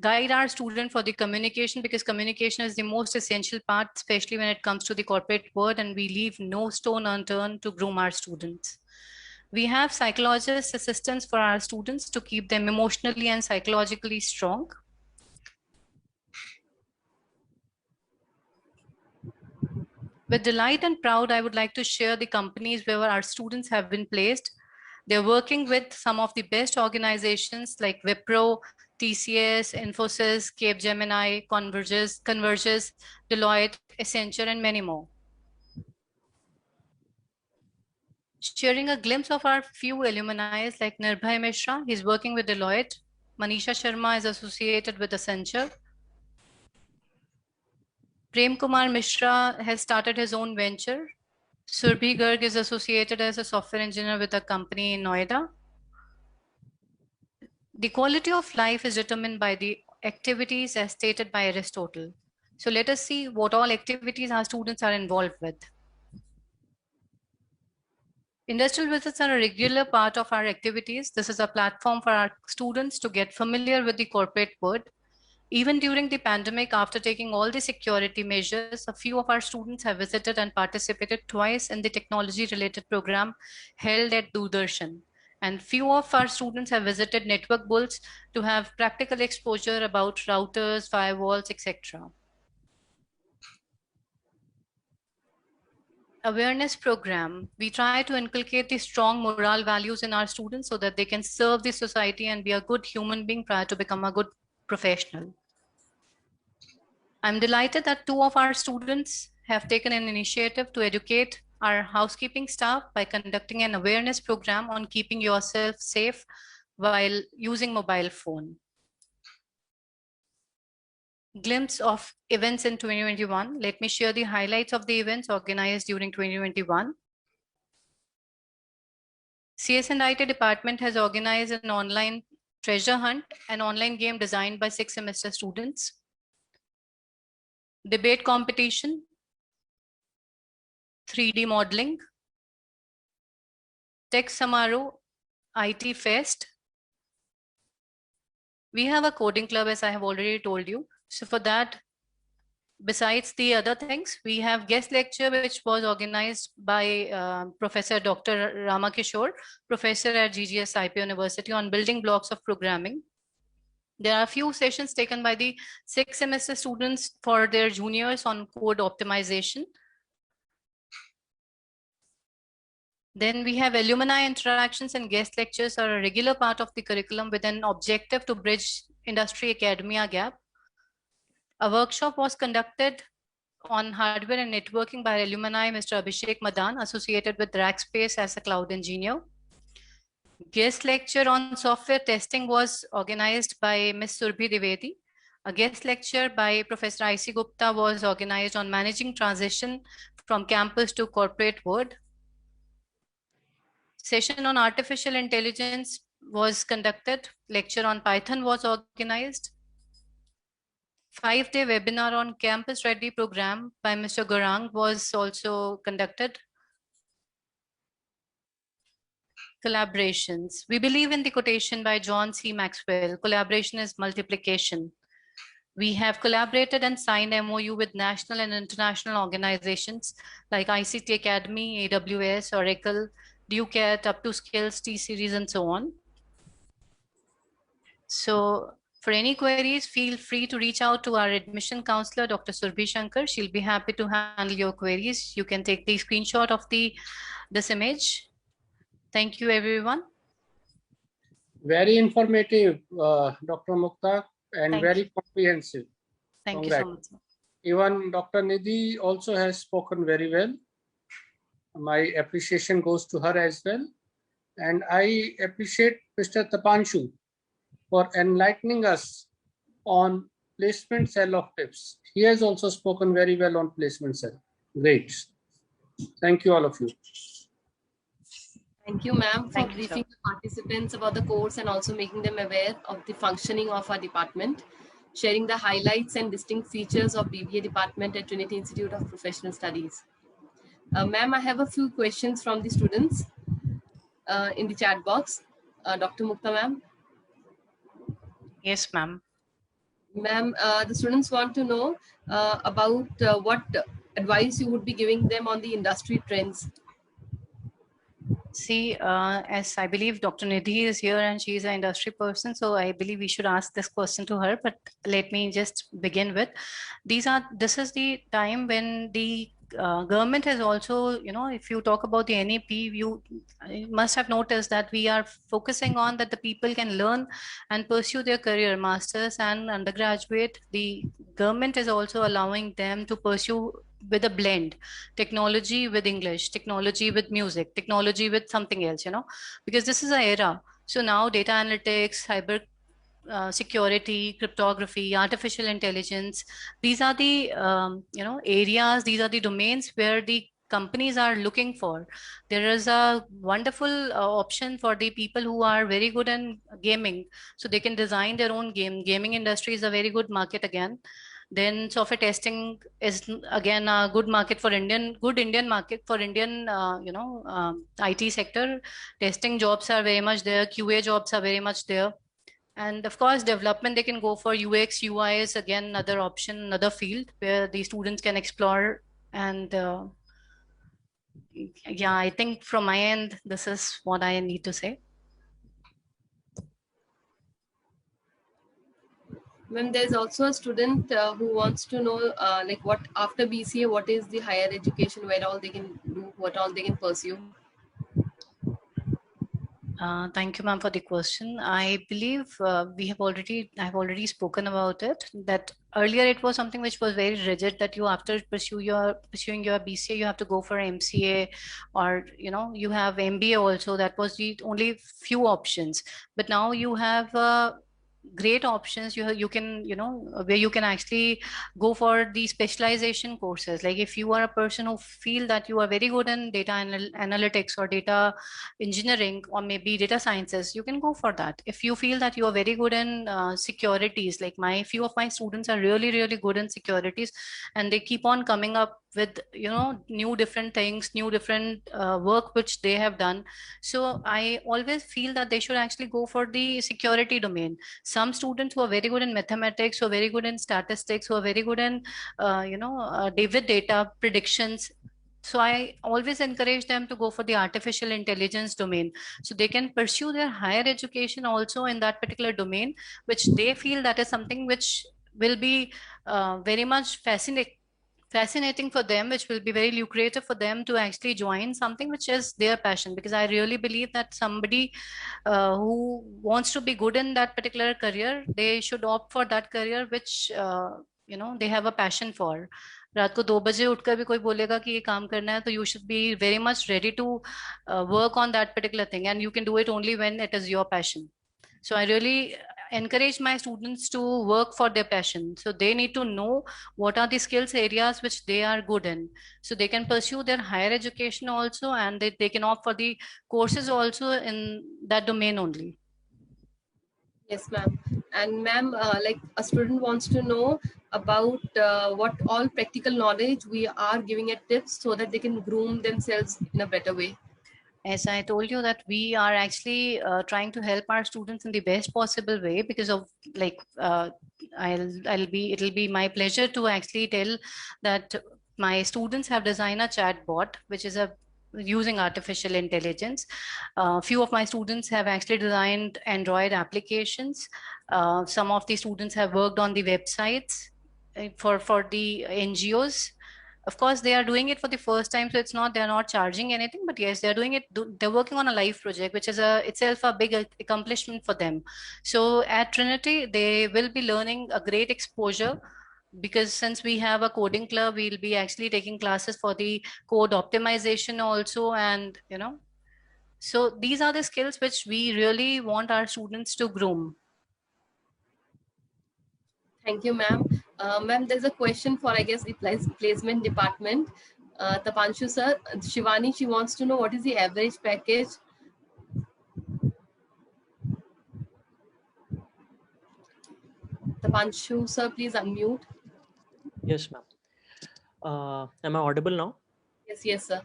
guide our student for the communication, because communication is the most essential part, especially when it comes to the corporate world, and we leave no stone unturned to groom our students. We have psychologist assistants for our students to keep them emotionally and psychologically strong. With delight and proud, I would like to share the companies where our students have been placed. They're working with some of the best organizations like Wipro, TCS, Infosys, Capgemini, Convergys, Deloitte, Accenture, and many more. Sharing a glimpse of our few alumni like Nirbhay Mishra, he's working with Deloitte. Manisha Sharma is associated with Accenture. Prem Kumar Mishra has started his own venture. Surbhi Garg is associated as a software engineer with a company in Noida. The quality of life is determined by the activities as stated by Aristotle. So let us see what all activities our students are involved with. Industrial visits are a regular part of our activities. This is a platform for our students to get familiar with the corporate world. Even during the pandemic, after taking all the security measures, a few of our students have visited and participated twice in the technology-related program held at Doordarshan. And few of our students have visited Network Bulls to have practical exposure about routers, firewalls, etc. Awareness program. We try to inculcate the strong moral values in our students so that they can serve the society and be a good human being prior to become a good professional. I'm delighted that 2 of our students have taken an initiative to educate our housekeeping staff by conducting an awareness program on keeping yourself safe while using mobile phone. Glimpse of events in 2021. Let me share the highlights of the events organized during 2021. CS and IT department has organized an online treasure hunt, an online game designed by 6th semester students. Debate competition, 3D modeling, Tech Samaroh, IT Fest. We have a coding club, as I have already told you. So for that, besides the other things, we have guest lecture, which was organized by Professor Dr. Ramakishore, professor at GGS IP University on building blocks of programming. There are a few sessions taken by the 6th semester students for their juniors on code optimization. Then we have alumni interactions and guest lectures are a regular part of the curriculum with an objective to bridge industry-academia gap. A workshop was conducted on hardware and networking by alumni Mr. Abhishek Madan, associated with Rackspace as a cloud engineer. Guest lecture on software testing was organized by Ms. Surbhi Dwivedi. A guest lecture by Professor I.C. Gupta was organized on managing transition from campus to corporate world. Session on artificial intelligence was conducted. Lecture on Python was organized. 5-day webinar on Campus Ready program by Mr. Gorang was also conducted. Collaborations. We believe in the quotation by John C. Maxwell, collaboration is multiplication. We have collaborated and signed MOU with national and international organizations like ICT Academy, AWS, Oracle, DukeAt, UpToSkills, T-Series, and so on. So for any queries, feel free to reach out to our admission counselor, Dr. Surbhi Shankar. She'll be happy to handle your queries. You can take the screenshot of this image. Thank you, everyone. Very informative, Dr. Mukta, and very comprehensive. Thank you so much. Even Dr. Nidhi also has spoken very well. My appreciation goes to her as well. And I appreciate Mr. Tapanshu for enlightening us on placement cell of tips. He has also spoken very well on placement cell. Great. Thank you, all of you. Thank you, ma'am, for briefing the participants about the course and also making them aware of the functioning of our department, sharing the highlights and distinct features of BBA department at Trinity Institute of Professional Studies. Ma'am, I have a few questions from the students in the chat box. Dr. Mukta, ma'am. Yes, ma'am. Ma'am, the students want to know about what advice you would be giving them on the industry trends. See, as I believe Dr. Nidhi is here and she is an industry person, so I believe we should ask this question to her, but let me just begin with, this is the time when the government has also, if you talk about the NEP, you must have noticed that we are focusing on that the people can learn and pursue their career, masters and undergraduate. The government is also allowing them to pursue with a blend, technology with English, technology with music, technology with something else, because this is an era. So now data analytics, cyber security, cryptography, artificial intelligence. These are the areas. These are the domains where the companies are looking for. There is a wonderful option for the people who are very good in gaming, so they can design their own game. Gaming industry is a very good market again. Then software testing is again a good market for Indian market for Indian, IT sector. Testing jobs are very much there. QA jobs are very much there. And of course, development, they can go for UX, UI is again another option, another field where the students can explore. And yeah, I think from my end, this is what I need to say. Ma'am, there's also a student who wants to know, like, what after BCA, what is the higher education, where all they can do, what all they can pursue? Thank you, ma'am, for the question. I believe I've already spoken about it, that earlier it was something which was very rigid, that you after pursuing your BCA, you have to go for MCA, or, you have MBA also. That was the only few options. But now you have great options. You can, where you can actually go for the specialization courses. Like if you are a person who feel that you are very good in data analytics or data engineering or maybe data sciences, you can go for that. If you feel that you are very good in securities, like few of my students are really, really good in securities, and they keep on coming up with, new different things, new different work which they have done. So I always feel that they should actually go for the security domain. Some students who are very good in mathematics, who are very good in statistics, who are very good in with data predictions, so I always encourage them to go for the artificial intelligence domain, so they can pursue their higher education also in that particular domain, which they feel that is something which will be very much fascinating for them, which will be very lucrative for them to actually join something which is their passion. Because I really believe that somebody who wants to be good in that particular career, they should opt for that career which they have a passion for. रात को 2 बजे उठकर भी कोई बोलेगा कि ये काम करना है, तो you should be very much ready to work on that particular thing, and you can do it only when it is your passion. So I really encourage my students to work for their passion. So they need to know what are the skills areas which they are good in. So they can pursue their higher education also, and they can opt for the courses also in that domain only. Yes, ma'am. And ma'am, like a student wants to know about what all practical knowledge we are giving at tips so that they can groom themselves in a better way. As I told you that we are actually trying to help our students in the best possible way, because of like it'll be my pleasure to actually tell that my students have designed a chat bot, which is using artificial intelligence. Few of my students have actually designed Android applications. Some of the students have worked on the websites for the NGOs. Of course, they are doing it for the first time, so they're not charging anything, but yes, they're doing it. They're working on a live project, which is itself a big accomplishment for them. So at Trinity, they will be learning a great exposure, because since we have a coding club, we'll be actually taking classes for the code optimization also. And, so these are the skills which we really want our students to groom. Thank you, ma'am. Ma'am, there's a question for, I guess, the placement department. Tapanshu sir, Shivani, she wants to know what is the average package. Tapanshu sir, please unmute. Yes, ma'am. Am I audible now? Yes, sir.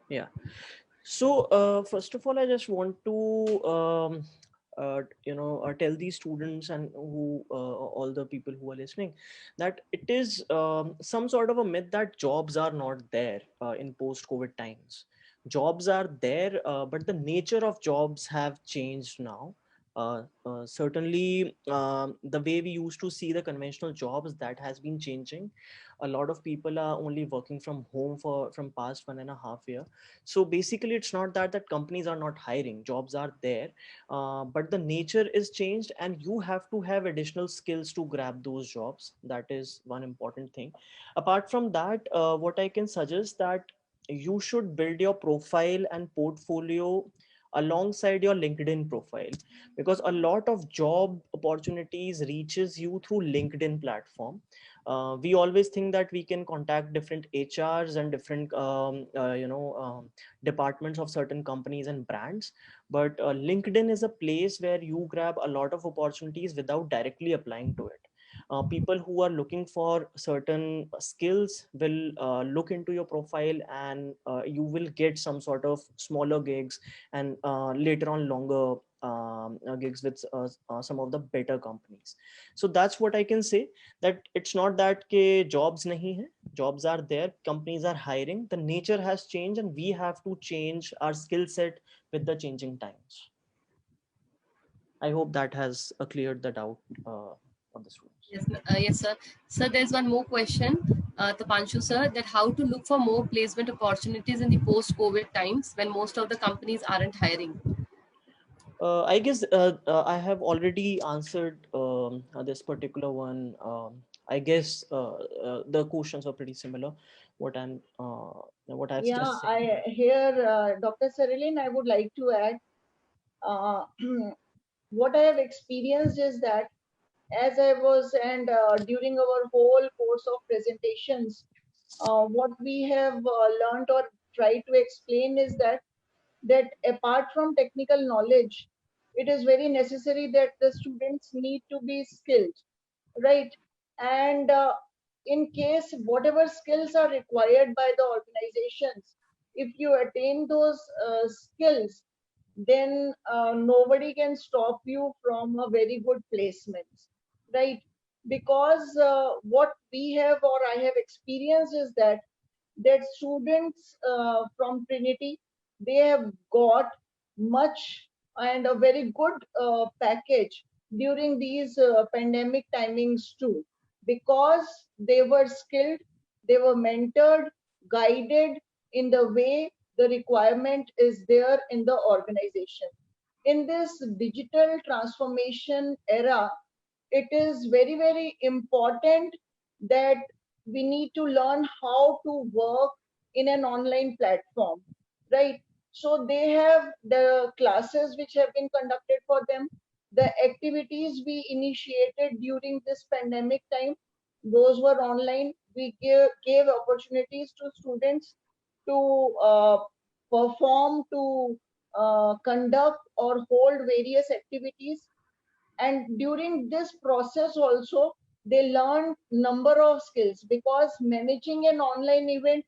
Yeah. So first of all, I just want to tell these students and all the people who are listening, that it is some sort of a myth that jobs are not there in post-COVID times. Jobs are there, but the nature of jobs have changed now. Certainly, the way we used to see the conventional jobs, that has been changing. A lot of people are only working from home from past 1.5 year. So basically, it's not that companies are not hiring, jobs are there, but the nature is changed, and you have to have additional skills to grab those jobs. That is one important thing. Apart from that, what I can suggest, that you should build your profile and portfolio alongside your LinkedIn profile, because a lot of job opportunities reaches you through LinkedIn platform. We always think that we can contact different HRs and different departments of certain companies and brands, but LinkedIn is a place where you grab a lot of opportunities without directly applying to it. People who are looking for certain skills will look into your profile, and you will get some sort of smaller gigs, and later on longer gigs with some of the better companies. So that's what I can say, that it's not that ke jobs nahi hai, jobs are there, companies are hiring, the nature has changed, and we have to change our skill set with the changing times. I hope that has cleared the doubt of the students. Yes, sir. Sir, there's one more question, Tapanshu sir, that how to look for more placement opportunities in the post-COVID times when most of the companies aren't hiring? I guess I have already answered this particular one. I guess the questions are pretty similar. What I've just said. I here, Dr. Sarilin, I would like to add. What I have experienced is that as I was, and during our whole course of presentations, what we have learned or tried to explain is that apart from technical knowledge, it is very necessary that the students need to be skilled, right? And in case whatever skills are required by the organizations, if you attain those skills, then nobody can stop you from a very good placement, right? Because what we have or I have experienced is that students from Trinity, they have got much and a very good package during these pandemic timings too, because they were skilled, they were mentored, guided in the way the requirement is there in the organization. In this digital transformation era, it is very, very important that we need to learn how to work in an online platform, right? So they have the classes which have been conducted for them, the activities we initiated during this pandemic time, those were online. We gave opportunities to students to perform, to conduct or hold various activities. And during this process also, they learn number of skills, because managing an online event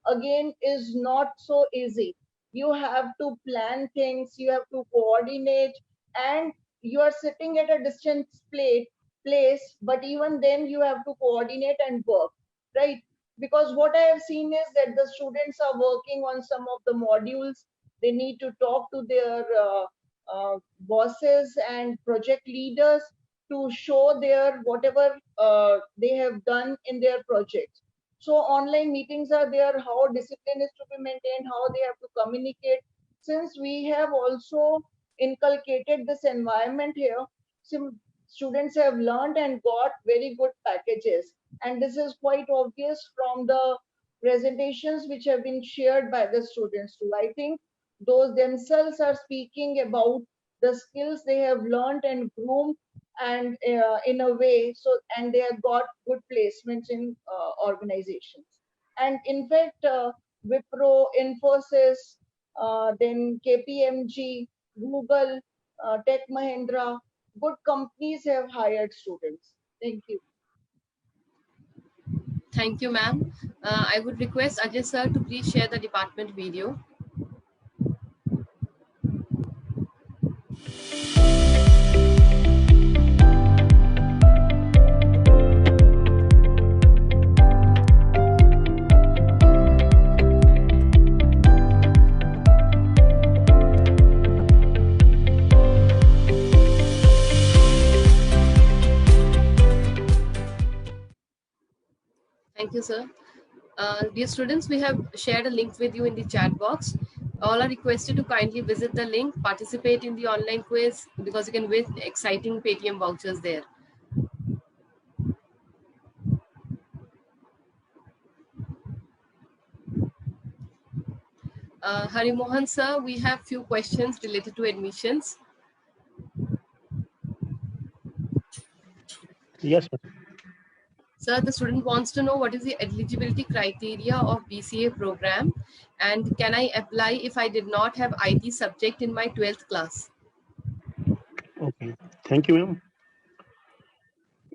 again is not so easy. You have to plan things, you have to coordinate, and you are sitting at a distant place, but even then you have to coordinate and work, right? Because what I have seen is that the students are working on some of the modules, they need to talk to their bosses and project leaders to show their whatever they have done in their projects. So online meetings are there, how discipline is to be maintained, how they have to communicate. Since we have also inculcated this environment here, some students have learned and got very good packages. And this is quite obvious from the presentations which have been shared by the students too. I think those themselves are speaking about the skills they have learned and groomed, and in a way, so, and they have got good placements in organizations. And in fact, Wipro, Infosys, then KPMG, Google, Tech Mahindra, good companies have hired students. Thank you. Thank you, ma'am. I would request Ajay sir to please share the department video. you, sir. Dear students, we have shared a link with you in the chat box. All are requested to kindly visit the link, participate in the online quiz because you can win exciting Paytm vouchers there. Hari Mohan sir, we have few questions related to admissions. Yes, sir. Sir, the student wants to know what is the eligibility criteria of BCA program and can I apply if I did not have IT subject in my 12th class? Okay. Thank you, ma'am.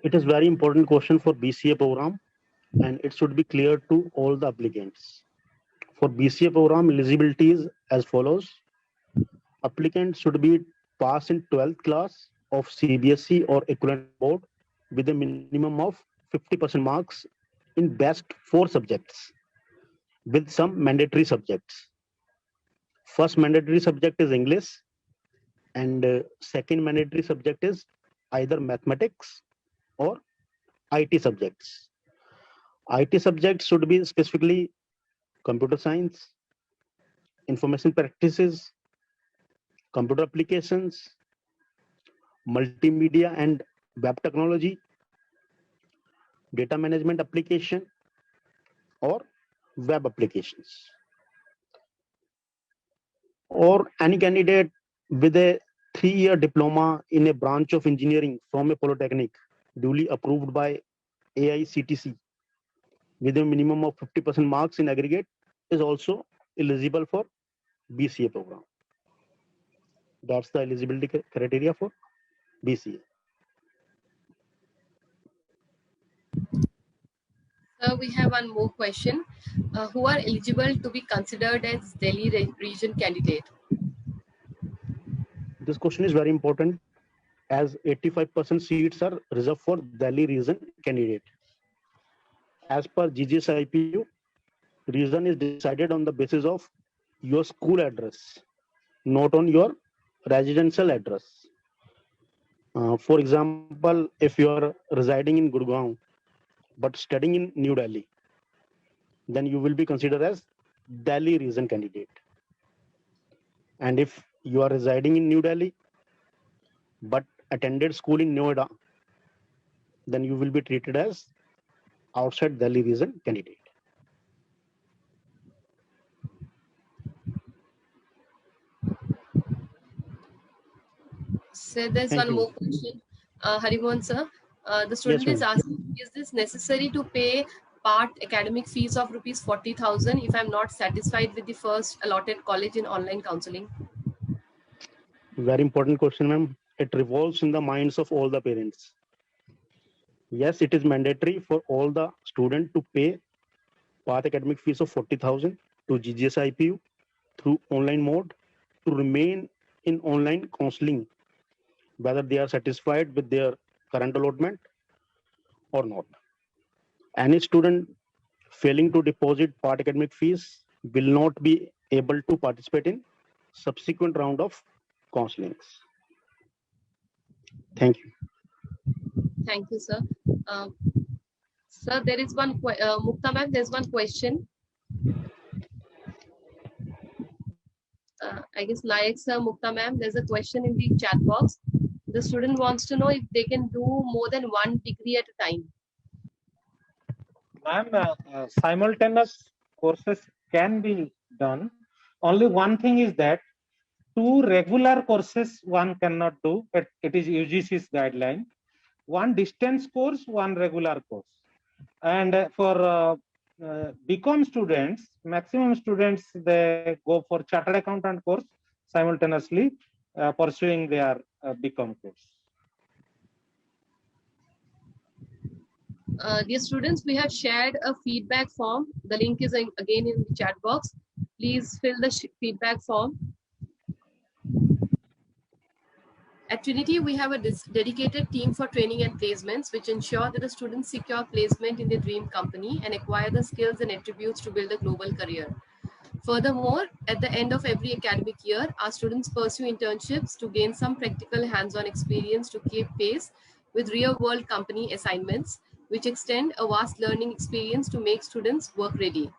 It is very important question for BCA program and it should be clear to all the applicants. For BCA program, eligibility is as follows. Applicants should be passed in 12th class of CBSE or equivalent board with a minimum of 50% marks in best 4 subjects with some mandatory subjects. First mandatory subject is English and second mandatory subject is either mathematics or IT subjects. IT subjects should be specifically computer science, information practices, computer applications, multimedia and web technology, data management application, or web applications. Or any candidate with a 3-year diploma in a branch of engineering from a polytechnic duly approved by AICTC with a minimum of 50% marks in aggregate is also eligible for BCA program. That's the eligibility criteria for BCA. We have one more question. Who are eligible to be considered as Delhi region candidate? This question is very important as 85% seats are reserved for Delhi region candidate. As per GGSIPU, region is decided on the basis of your school address, not on your residential address. For example, if you are residing in Gurgaon but studying in New Delhi, then you will be considered as Delhi region candidate. And if you are residing in New Delhi but attended school in Noida, then you will be treated as outside Delhi region candidate. So there's Thank one you. more question. Harimohan sir, the student Yes, is ma'am. asking, is this necessary to pay part academic fees of rupees 40,000 if I'm not satisfied with the first allotted college in online counseling? Very important question, ma'am. It revolves in the minds of all the parents. Yes, it is mandatory for all the students to pay path academic fees of 40,000 to GGSIPU through online mode to remain in online counseling, whether they are satisfied with their current allotment or not. Any student failing to deposit part academic fees will not be able to participate in subsequent round of counselings. Thank you. Thank you, sir. Sir, there is one, Mukta ma'am, there's one question. I guess Nayak sir, Mukta ma'am, there's a question in the chat box. The student wants to know if they can do more than one degree at a time. Ma'am, simultaneous courses can be done. Only one thing is that 2 regular courses one cannot do. It is UGC's guideline. 1 distance course, 1 regular course. And for BCom students, maximum students, they go for chartered accountant course simultaneously pursuing their BCom course. Dear students, we have shared a feedback form. The link is again in the chat box. Please fill the feedback form. At Trinity, we have a dedicated team for training and placements, which ensure that the students secure placement in their dream company and acquire the skills and attributes to build a global career. Furthermore, at the end of every academic year, our students pursue internships to gain some practical hands-on experience to keep pace with real-world company assignments which extend a vast learning experience to make students work ready.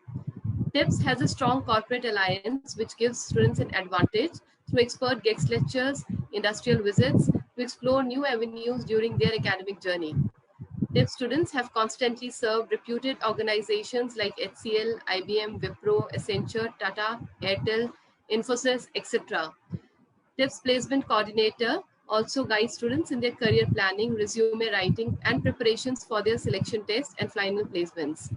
TIPS has a strong corporate alliance, which gives students an advantage through expert guest lectures, industrial visits, to explore new avenues during their academic journey. TIPS students have constantly served reputed organizations like HCL, IBM, Wipro, Accenture, Tata, Airtel, Infosys, etc. TIPS placement coordinator also guides students in their career planning, resume writing, and preparations for their selection test and final placements.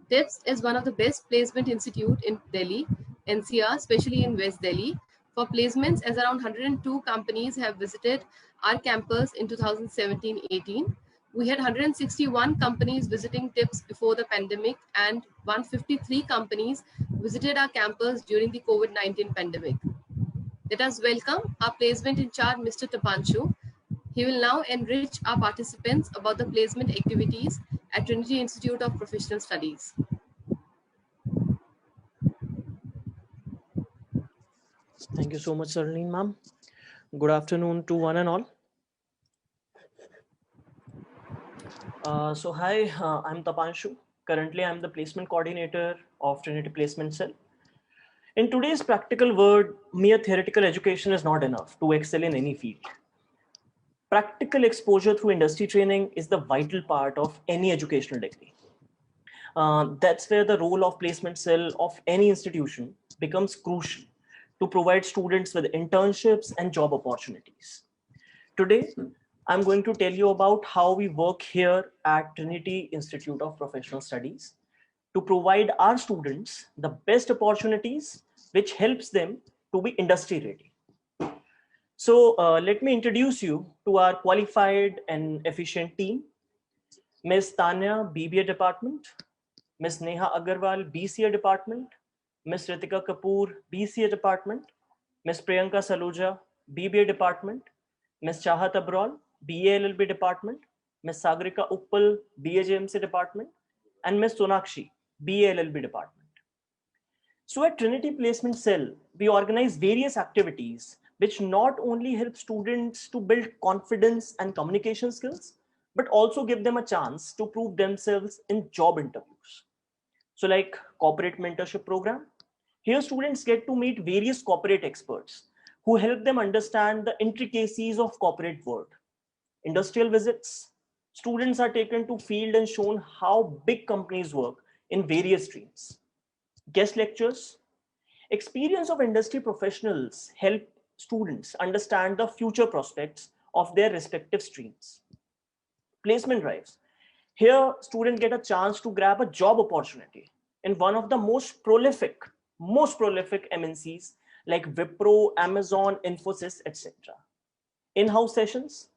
TIPS is one of the best placement institute in Delhi, NCR, especially in West Delhi, for placements, as around 102 companies have visited our campus in 2017-18. We had 161 companies visiting TIPS before the pandemic, and 153 companies visited our campus during the COVID-19 pandemic. Let us welcome our placement in charge, Mr. Tapanshu. He will now enrich our participants about the placement activities at Trinity Institute of Professional Studies. Thank you so much, Sarleen ma'am. Good afternoon to one and all. Hi, I'm Tapanshu. Currently, I'm the placement coordinator of Trinity Placement Cell. In today's practical world, mere theoretical education is not enough to excel in any field. Practical exposure through industry training is the vital part of any educational degree. That's where the role of placement cell of any institution becomes crucial to provide students with internships and job opportunities. Today, I'm going to tell you about how we work here at Trinity Institute of Professional Studies to provide our students the best opportunities which helps them to be industry ready. So let me introduce you to our qualified and efficient team. Ms. Tanya, BBA Department, Ms. Neha Agarwal, BCA Department, Ms. Ritika Kapoor, BCA Department, Ms. Priyanka Saluja, BBA Department, Ms. Chahat Abral, BA LLB Department, Ms. Sagrika Uppal, BAJMC Department, and Ms. Sonakshi, BA LLB Department. So at Trinity Placement Cell, we organize various activities which not only help students to build confidence and communication skills, but also give them a chance to prove themselves in job interviews. So like corporate mentorship program, here students get to meet various corporate experts who help them understand the intricacies of corporate world. Industrial visits, students are taken to field and shown how big companies work in various streams. Guest lectures, experience of industry professionals help students understand the future prospects of their respective streams. Placement drives, here students get a chance to grab a job opportunity in one of the most prolific MNCs like Wipro, Amazon, Infosys, etc. In-house sessions,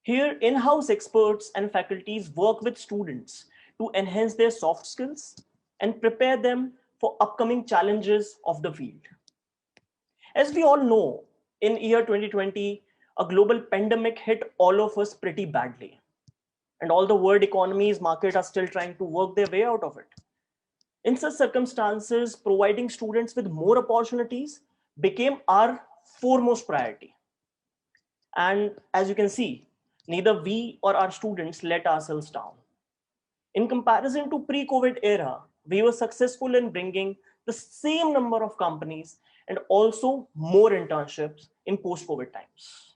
here in-house experts and faculties work with students to enhance their soft skills and prepare them for upcoming challenges of the field. As we all know, in year 2020, a global pandemic hit all of us pretty badly. And all the world economies, market are still trying to work their way out of it. In such circumstances, providing students with more opportunities became our foremost priority. And as you can see, neither we or our students let ourselves down. In comparison to pre-COVID era, we were successful in bringing the same number of companies and also more internships in post-COVID times.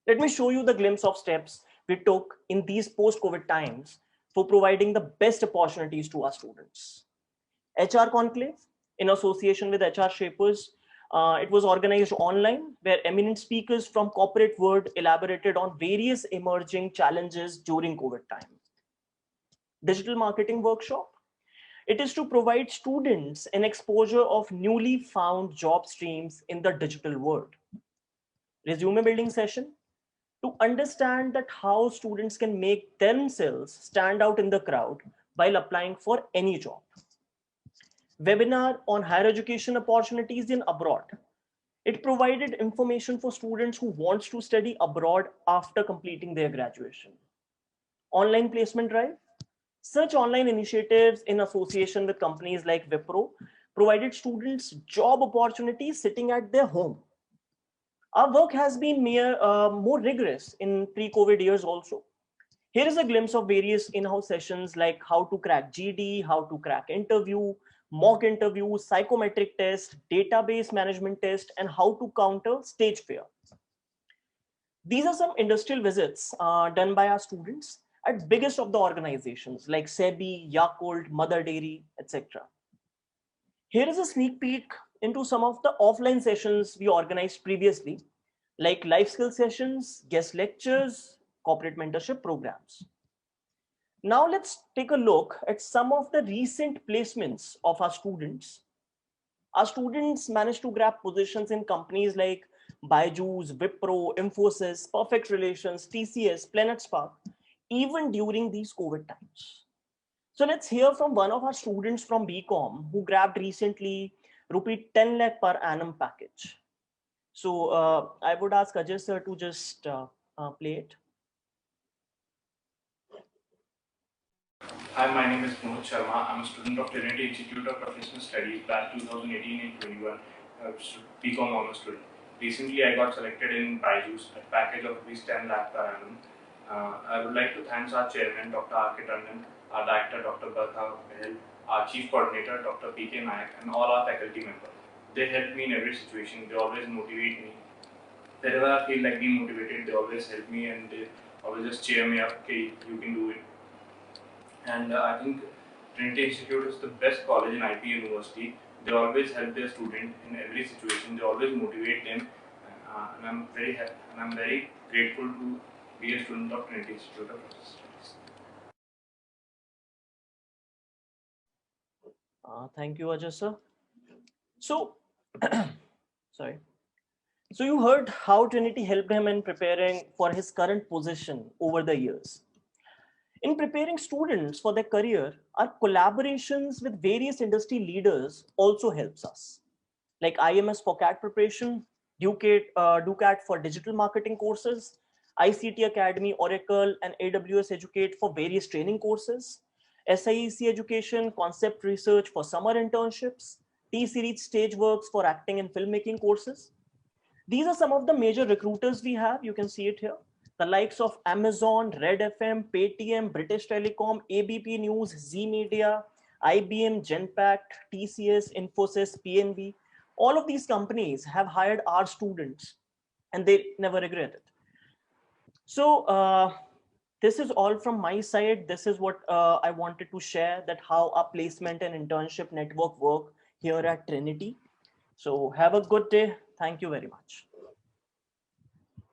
Let me show you the glimpse of steps we took in these post-COVID times for providing the best opportunities to our students. HR Conclave, in association with HR Shapers, it was organized online where eminent speakers from corporate world elaborated on various emerging challenges during COVID time. Digital Marketing Workshop, it is to provide students an exposure of newly found job streams in the digital world. Resume building session, to understand that how students can make themselves stand out in the crowd while applying for any job. Webinar on higher education opportunities in abroad. It provided information for students who want to study abroad after completing their graduation. Online placement drive. Such online initiatives in association with companies like Wipro provided students job opportunities sitting at their home. Our work has been more rigorous in pre-COVID years also. Here is a glimpse of various in-house sessions like how to crack GD, how to crack interview, mock interview, psychometric test, database management test, and how to counter stage fear. These are some industrial visits done by our students at biggest of the organizations like SEBI, Yakult, Mother Dairy, etc. Here is a sneak peek into some of the offline sessions we organized previously, like life skill sessions, guest lectures, corporate mentorship programs. Now let's take a look at some of the recent placements of our students. Our students managed to grab positions in companies like Byju's, Wipro, Infosys, Perfect Relations, TCS, Planet Spark, even during these COVID times. So let's hear from one of our students from BCom who grabbed recently rupee 10 lakh per annum package. So I would ask Ajay sir to just play it. Hi, my name is Mohit Sharma. I'm a student of Trinity Institute of Professional Studies, batch 2018 and 21, BCom honors student. Recently, I got selected in Byju's, a package of rupees 10 lakh per annum. I would like to thank our chairman, Dr. R.K. Tandon, our director, Dr. Barkha Behel, our chief coordinator, Dr. P.K. Nayak, and all our faculty members. They help me in every situation. They always motivate me. Wherever I feel like demotivated, they always help me and they always just cheer me up, okay, you can do it. And I think Trinity Institute is the best college in IP University. They always help their student in every situation. They always motivate them, and I'm very happy and I'm very grateful to be a student of Trinity Institute of Professional Studies. Thank you, Ajay sir. So, sorry. So you heard how Trinity helped him in preparing for his current position over the years. In preparing students for their career, our collaborations with various industry leaders also helps us. Like IMS for CAT preparation, DUCAT for digital marketing courses, ICT Academy, Oracle, and AWS Educate for various training courses, SIEC Education, Concept Research for summer internships, T-Series Stageworks for acting and filmmaking courses. These are some of the major recruiters we have. You can see it here. The likes of Amazon, Red FM, Paytm, British Telecom, ABP News, Z Media, IBM, Genpact, TCS, Infosys, PNB. All of these companies have hired our students and they never regret it. So this is all from my side. This is what I wanted to share, that how our placement and internship network work here at Trinity. So have a good day. Thank you very much.